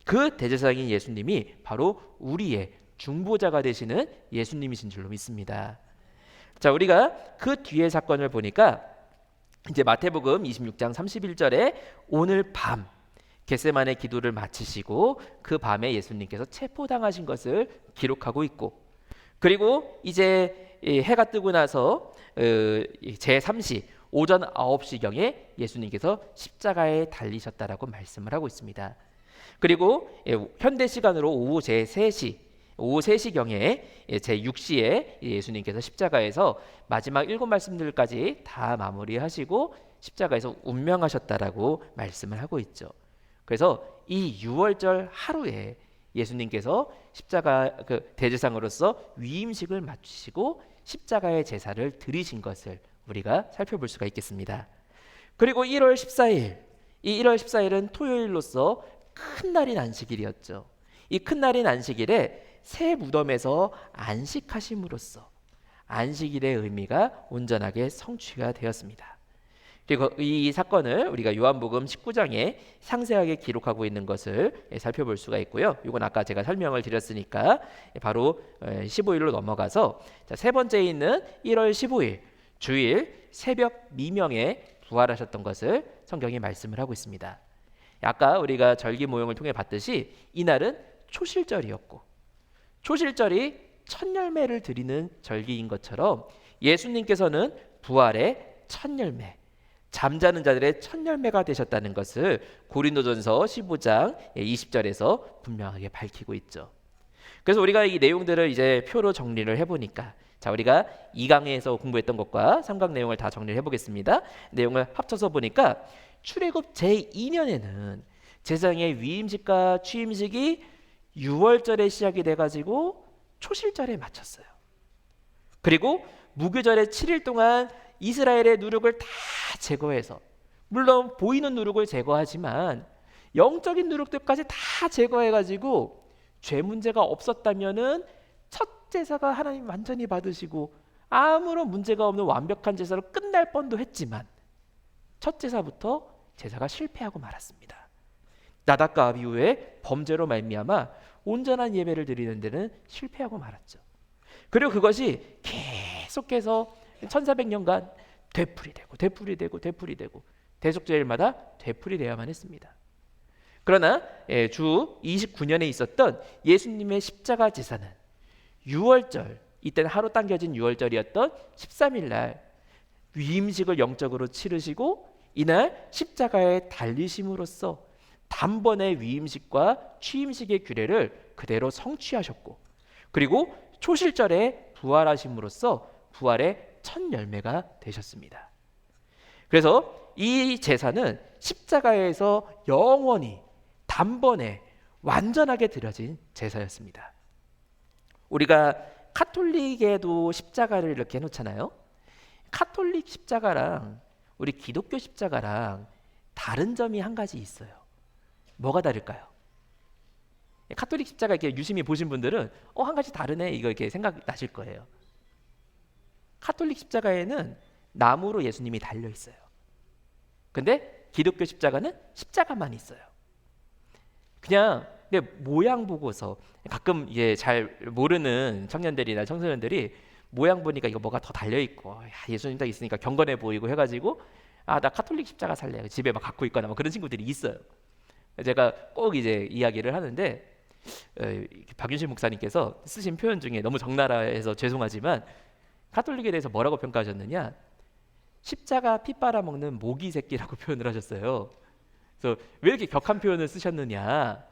그 대제사장인 예수님이 바로 우리의 중보자가 되시는 예수님이신 줄로 믿습니다. 자, 우리가 그 뒤의 사건을 보니까 이제 마태복음 26장 31절에 오늘 밤 겟세마네 기도를 마치시고 그 밤에 예수님께서 체포당하신 것을 기록하고 있고, 그리고 이제 해가 뜨고 나서 제3시 오전 9시경에 예수님께서 십자가에 달리셨다라고 말씀을 하고 있습니다. 그리고 현대 시간으로 오후 3시경에 제6시에 예수님께서 십자가에서 마지막 7말씀들까지 다 마무리하시고 십자가에서 운명하셨다라고 말씀을 하고 있죠. 그래서 이 6월절 하루에 예수님께서 십자가 대제사장으로서 위임식을 마치시고 십자가의 제사를 드리신 것을 우리가 살펴볼 수가 있겠습니다. 그리고 1월 14일, 이 1월 14일은 토요일로서 큰 날인 안식일이었죠. 이 큰 날인 안식일에 새 무덤에서 안식하심으로써 안식일의 의미가 온전하게 성취가 되었습니다. 그리고 이 사건을 우리가 요한복음 19장에 상세하게 기록하고 있는 것을 살펴볼 수가 있고요. 이건 아까 제가 설명을 드렸으니까 바로 15일로 넘어가서 세 번째에 있는 1월 15일 주일 새벽 미명에 부활하셨던 것을 성경이 말씀을 하고 있습니다. 아까 우리가 절기 모형을 통해 봤듯이 이날은 초실절이었고, 초실절이 첫 열매를 드리는 절기인 것처럼 예수님께서는 부활의 첫 열매, 잠자는 자들의 첫 열매가 되셨다는 것을 고린도전서 15장 20절에서 분명하게 밝히고 있죠. 그래서 우리가 이 내용들을 이제 표로 정리를 해보니까, 자, 우리가 2강에서 공부했던 것과 3강 내용을 다 정리를 해보겠습니다. 내용을 합쳐서 보니까 출애굽 제2년에는 제사장의 위임식과 취임식이 6월절에 시작이 돼가지고 초실절에 마쳤어요. 그리고 무교절에 7일 동안 이스라엘의 누룩을 다 제거해서, 물론 보이는 누룩을 제거하지만 영적인 누룩들까지 다 제거해가지고 죄 문제가 없었다면은 첫 제사가 하나님 완전히 받으시고 아무런 문제가 없는 완벽한 제사로 끝날 뻔도 했지만 첫 제사부터 제사가 실패하고 말았습니다. 나답과 아비후의 범죄로 말미암아 온전한 예배를 드리는 데는 실패하고 말았죠. 그리고 그것이 계속해서 1400년간 되풀이되고 대속죄일마다 되풀이되어야만 했습니다. 그러나 주 29년에 있었던 예수님의 십자가 제사는 6월절, 이때는 하루 당겨진 6월절이었던 13일 날 위임식을 영적으로 치르시고 이날 십자가에 달리심으로써 단번에 위임식과 취임식의 규례를 그대로 성취하셨고, 그리고 초실절에 부활하심으로써 부활의 첫 열매가 되셨습니다. 그래서 이 제사는 십자가에서 영원히 단번에 완전하게 드려진 제사였습니다. 우리가 카톨릭에도 십자가를 이렇게 해놓잖아요. 카톨릭 십자가랑 우리 기독교 십자가랑 다른 점이 한 가지 있어요. 뭐가 다를까요? 카톨릭 십자가 이렇게 유심히 보신 분들은 한 가지 다르네 이거 이렇게 생각나실 거예요. 카톨릭 십자가에는 나무로 예수님이 달려 있어요. 근데 기독교 십자가는 십자가만 있어요. 그냥 근데 모양 보고서 가끔 이게 잘 모르는 청년들이나 청소년들이 모양 보니까 이거 뭐가 더 달려 있고 예수님 딱 있으니까 경건해 보이고 해가지고 나 카톨릭 십자가 살래 집에 막 갖고 있거나 뭐 그런 친구들이 있어요. 제가 꼭 이제 이야기를 하는데 박윤실 목사님께서 쓰신 표현 중에 너무 적나라해서 죄송하지만 카톨릭에 대해서 뭐라고 평가하셨느냐, 십자가 피 빨아먹는 모기 새끼라고 표현을 하셨어요. 그래서 왜 이렇게 격한 표현을 쓰셨느냐,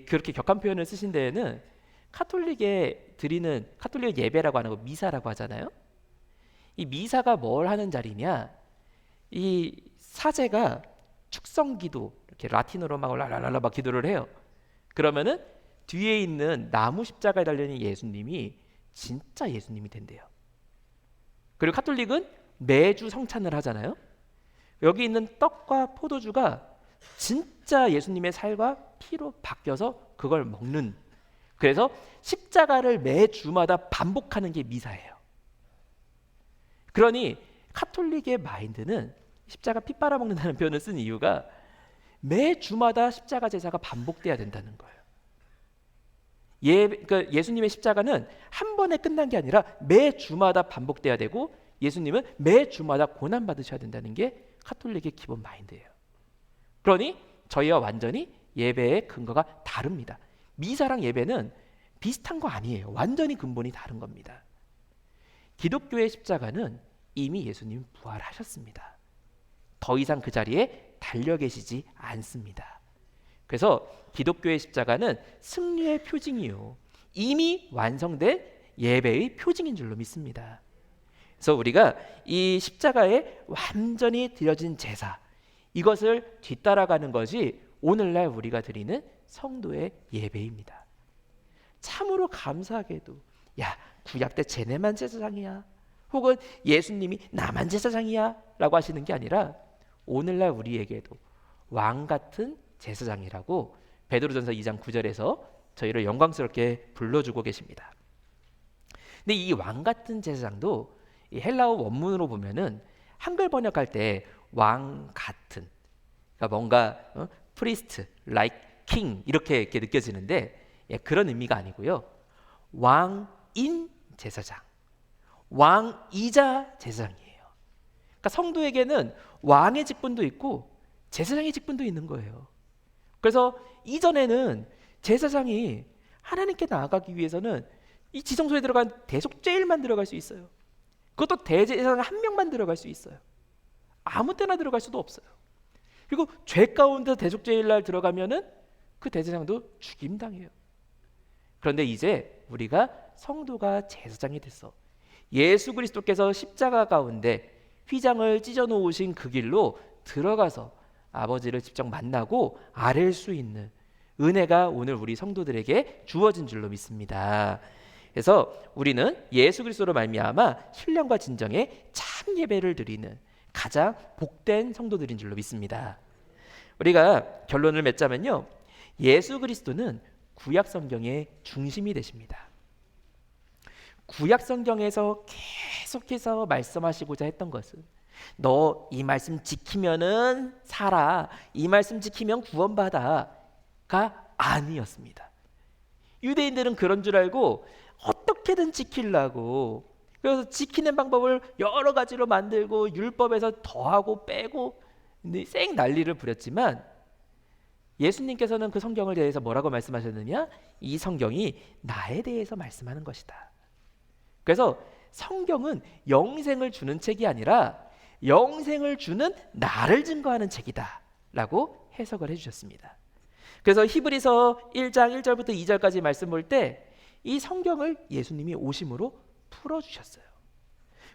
그렇게 격한 표현을 쓰신 데에는 카톨릭에 드리는 카톨릭 예배라고 하는 거 미사라고 하잖아요. 이 미사가 뭘 하는 자리냐, 이 사제가 축성기도 이렇게 라틴어로 막 랄랄랄라 막 기도를 해요. 그러면은 뒤에 있는 나무 십자가에 달려있는 예수님이 진짜 예수님이 된대요. 그리고 카톨릭은 매주 성찬을 하잖아요. 여기 있는 떡과 포도주가 진짜 예수님의 살과 피로 바뀌어서 그걸 먹는, 그래서 십자가를 매주마다 반복하는 게 미사예요. 그러니 카톨릭의 마인드는 십자가 피 빨아먹는다는 표현을 쓴 이유가 매주마다 십자가 제사가 반복돼야 된다는 거예요. 그러니까 예수님의 십자가는 한 번에 끝난 게 아니라 매주마다 반복돼야 되고 예수님은 매주마다 고난받으셔야 된다는 게 카톨릭의 기본 마인드예요. 그러니 저희와 완전히 예배의 근거가 다릅니다. 미사랑 예배는 비슷한 거 아니에요. 완전히 근본이 다른 겁니다. 기독교의 십자가는 이미 예수님 부활하셨습니다. 더 이상 그 자리에 달려 계시지 않습니다. 그래서 기독교의 십자가는 승리의 표징이요, 이미 완성된 예배의 표징인 줄로 믿습니다. 그래서 우리가 이 십자가에 완전히 드려진 제사, 이것을 뒤따라가는 것이 오늘날 우리가 드리는 성도의 예배입니다. 참으로 감사하게도 구약 때 쟤네만 제사장이야, 혹은 예수님이 나만 제사장이야 라고 하시는 게 아니라 오늘날 우리에게도 왕 같은 제사장이라고 베드로전서 2장 9절에서 저희를 영광스럽게 불러주고 계십니다. 근데 이 왕 같은 제사장도 이 헬라어 원문으로 보면은 한글 번역할 때 왕 같은, 그러니까 뭔가 priest, like king 이렇게 느껴지는데 그런 의미가 아니고요. 왕인 제사장, 왕이자 제사장이에요. 그러니까 성도에게는 왕의 직분도 있고 제사장의 직분도 있는 거예요. 그래서 이전에는 제사장이 하나님께 나아가기 위해서는 이 지성소에 들어간 대속죄일만 들어갈 수 있어요. 그것도 대제사장 한 명만 들어갈 수 있어요. 아무 때나 들어갈 수도 없어요. 그리고 죄 가운데 대속죄일 날 들어가면은 그 대제사장도 죽임당해요. 그런데 이제 우리가 성도가 제사장이 됐어. 예수 그리스도께서 십자가 가운데 휘장을 찢어 놓으신 그 길로 들어가서 아버지를 직접 만나고 아랠 수 있는 은혜가 오늘 우리 성도들에게 주어진 줄로 믿습니다. 그래서 우리는 예수 그리스도로 말미암아 신령과 진정의 참 예배를 드리는 가장 복된 성도들인 줄로 믿습니다. 우리가 결론을 맺자면요, 예수 그리스도는 구약 성경의 중심이 되십니다. 구약 성경에서 계속해서 말씀하시고자 했던 것은 너 이 말씀 지키면은 살아, 이 말씀 지키면 구원받아가 아니었습니다. 유대인들은 그런 줄 알고 어떻게든 지키려고, 그래서 지키는 방법을 여러 가지로 만들고 율법에서 더하고 빼고 쌩 난리를 부렸지만, 예수님께서는 그 성경을 대해서 뭐라고 말씀하셨느냐? 이 성경이 나에 대해서 말씀하는 것이다. 그래서 성경은 영생을 주는 책이 아니라 영생을 주는 나를 증거하는 책이다 라고 해석을 해주셨습니다. 그래서 히브리서 1장 1절부터 2절까지 말씀 볼 때 이 성경을 예수님이 오심으로 풀어주셨어요.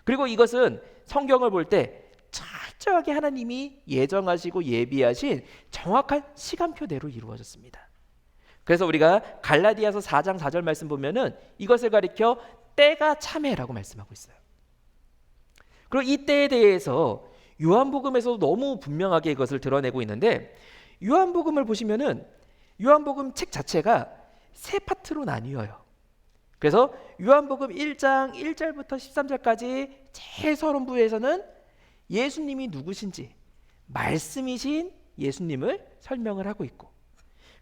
그리고 이것은 성경을 볼 때 철저하게 하나님이 예정하시고 예비하신 정확한 시간표대로 이루어졌습니다. 그래서 우리가 갈라디아서 4장 4절 말씀 보면은 이것을 가리켜 때가 참해라고 말씀하고 있어요. 그리고 이 때에 대해서 요한복음에서도 너무 분명하게 이것을 드러내고 있는데, 요한복음을 보시면은 요한복음 책 자체가 세 파트로 나뉘어요. 그래서 요한복음 1장 1절부터 13절까지 제일 서론부에서는 예수님이 누구신지, 말씀이신 예수님을 설명을 하고 있고,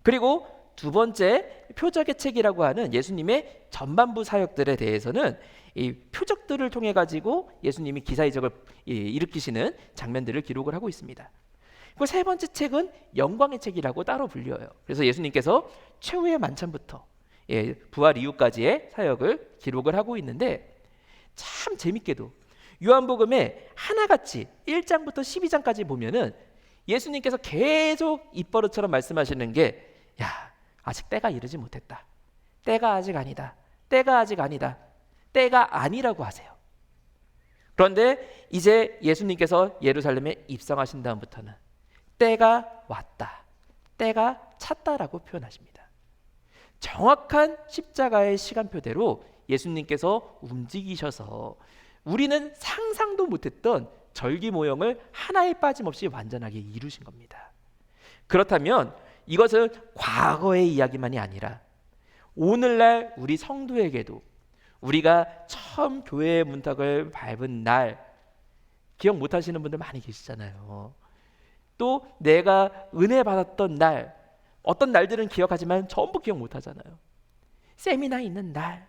그리고 두 번째 표적의 책이라고 하는 예수님의 전반부 사역들에 대해서는 이 표적들을 통해 가지고 예수님이 기사이적을 일으키시는 장면들을 기록을 하고 있습니다. 그리고 세 번째 책은 영광의 책이라고 따로 불려요. 그래서 예수님께서 최후의 만찬부터 부활 이후까지의 사역을 기록을 하고 있는데, 참 재밌게도 요한복음에 하나같이 1장부터 12장까지 보면은 예수님께서 계속 입버릇처럼 말씀하시는 게, 야, 아직 때가 이르지 못했다, 때가 아직 아니다, 때가 아직 아니다, 때가 아니라고 하세요. 그런데 이제 예수님께서 예루살렘에 입성하신 다음부터는 때가 왔다, 때가 찼다라고 표현하십니다. 정확한 십자가의 시간표대로 예수님께서 움직이셔서 우리는 상상도 못했던 절기 모형을 하나에 빠짐없이 완전하게 이루신 겁니다. 그렇다면 이것은 과거의 이야기만이 아니라 오늘날 우리 성도에게도, 우리가 처음 교회의 문턱을 밟은 날 기억 못하시는 분들 많이 계시잖아요. 또 내가 은혜 받았던 날, 어떤 날들은 기억하지만 전부 기억 못하잖아요. 세미나 있는 날,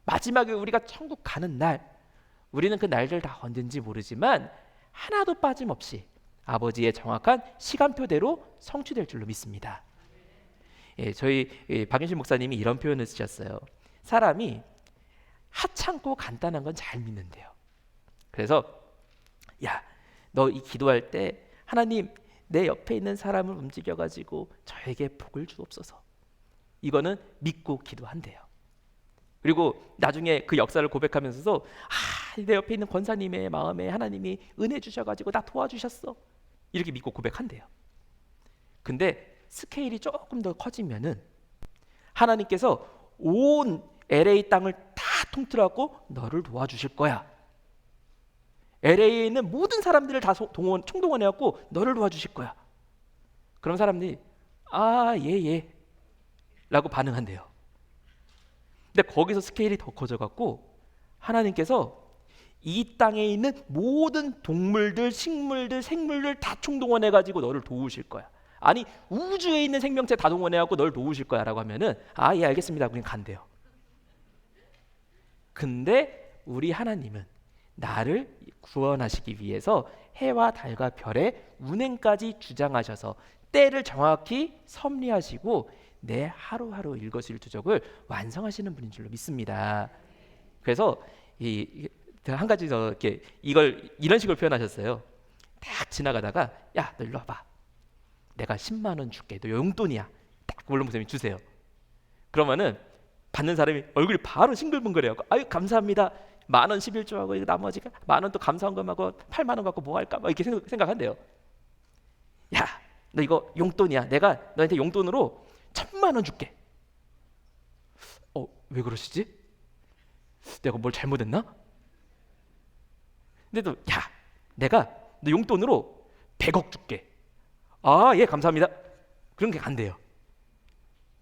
마지막에 우리가 천국 가는 날, 우리는 그 날들 다 언젠지 모르지만 하나도 빠짐없이 아버지의 정확한 시간표대로 성취될 줄로 믿습니다. 저희 박윤신 목사님이 이런 표현을 쓰셨어요. 사람이 하찮고 간단한 건 잘 믿는데요. 그래서 야, 너 이 기도할 때 하나님, 내 옆에 있는 사람을 움직여가지고 저에게 복을 주옵소서, 이거는 믿고 기도한대요. 그리고 나중에 그 역사를 고백하면서도 내 옆에 있는 권사님의 마음에 하나님이 은혜 주셔가지고 나 도와주셨어, 이렇게 믿고 고백한대요. 근데 스케일이 조금 더 커지면은 하나님께서 온 LA 땅을 다 통틀어갖고 너를 도와주실 거야, LA에 있는 모든 사람들을 다 총동원해갖고 너를 도와주실 거야. 그럼 사람들이 예 라고 반응한대요. 근데 거기서 스케일이 더 커져갖고 하나님께서 이 땅에 있는 모든 동물들, 식물들, 생물들 다 총동원해가지고 너를 도우실 거야. 아니, 우주에 있는 생명체 다 동원해갖고 너를 도우실 거야 라고 하면은 예 알겠습니다 그냥 간대요. 근데 우리 하나님은 나를 구원하시기 위해서 해와 달과 별의 운행까지 주장하셔서 때를 정확히 섭리하시고 내 하루하루 일거수일투족을 완성하시는 분인 줄로 믿습니다. 그래서 한 가지 더 이렇게 이걸 이런 식으로 표현하셨어요. 딱 지나가다가 야, 너 일로 와봐, 내가 10만 원 줄게, 너 용돈이야, 딱 원로 목사님이 주세요. 그러면은 받는 사람이 얼굴이 바로 싱글벙글해요. 아유 감사합니다. 10,000원 11조하고 나머지 10,000원 또 감사원금하고 8만 원 갖고 뭐 할까 막 이렇게 생각한대요. 야, 너 이거 용돈이야, 내가 너한테 용돈으로 1,000만 원 줄게. 왜 그러시지? 내가 뭘 잘못했나? 근데 또 야, 내가 너 용돈으로 100억 줄게. 아, 예, 감사합니다. 그런 게 간대요.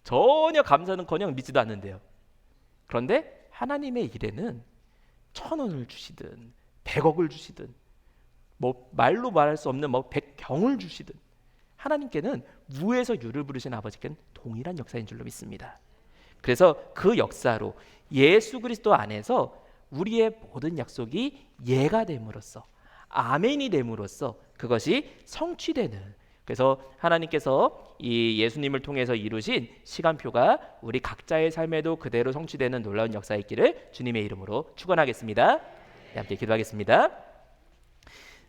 전혀 감사는커녕 믿지도 않는데요. 그런데 하나님의 일에는 1,000원을 주시든 100억을 주시든 뭐 말로 말할 수 없는 뭐 100경을 주시든 하나님께는 무에서 유를 부르신 아버지께는 동일한 역사인 줄로 믿습니다. 그래서 그 역사로 예수 그리스도 안에서 우리의 모든 약속이 예가 됨으로써 아멘이 됨으로써 그것이 성취되는, 그래서 하나님께서 이 예수님을 통해서 이루신 시간표가 우리 각자의 삶에도 그대로 성취되는 놀라운 역사의 길을 주님의 이름으로 축원하겠습니다. 함께 기도하겠습니다.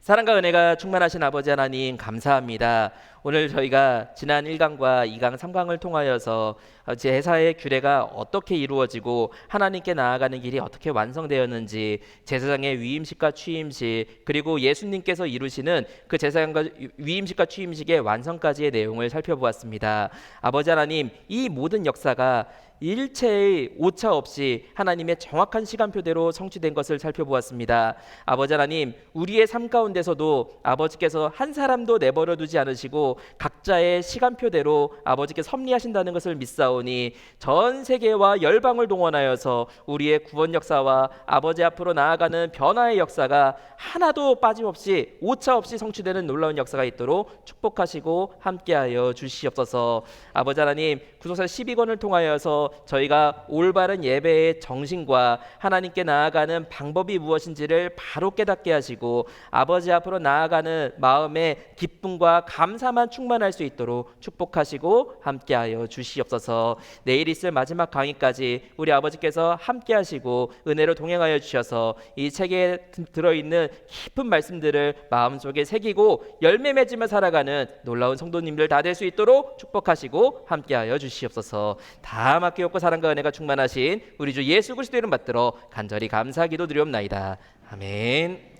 사랑과 은혜가 충만하신 아버지 하나님, 감사합니다. 오늘 저희가 지난 1강과 2강, 3강을 통하여서 제사의 규례가 어떻게 이루어지고 하나님께 나아가는 길이 어떻게 완성되었는지, 제사장의 위임식과 취임식, 그리고 예수님께서 이루시는 그 제사장과 위임식과 취임식의 완성까지의 내용을 살펴보았습니다. 아버지 하나님, 이 모든 역사가 일체의 오차 없이 하나님의 정확한 시간표대로 성취된 것을 살펴보았습니다. 아버지 하나님, 우리의 삶 가운데서도 아버지께서 한 사람도 내버려 두지 않으시고 각자의 시간표대로 아버지께서 섭리하신다는 것을 믿사오니 전 세계와 열방을 동원하여서 우리의 구원 역사와 아버지 앞으로 나아가는 변화의 역사가 하나도 빠짐없이 오차 없이 성취되는 놀라운 역사가 있도록 축복하시고 함께하여 주시옵소서. 아버지 하나님, 구속사 12권을 통하여서 저희가 올바른 예배의 정신과 하나님께 나아가는 방법이 무엇인지를 바로 깨닫게 하시고 아버지 앞으로 나아가는 마음의 기쁨과 감사만 충만할 수 있도록 축복하시고 함께하여 주시옵소서. 내일 있을 마지막 강의까지 우리 아버지께서 함께하시고 은혜로 동행하여 주셔서 이 책에 들어있는 깊은 말씀들을 마음속에 새기고 열매 맺으며 살아가는 놀라운 성도님들 다 될 수 있도록 축복하시고 함께하여 주시옵소서. 다 맡겨 없고 사랑과 은혜가 충만하신 우리 주 예수 그리스도 이름 받들어 간절히 감사 기도드리옵나이다. 아멘.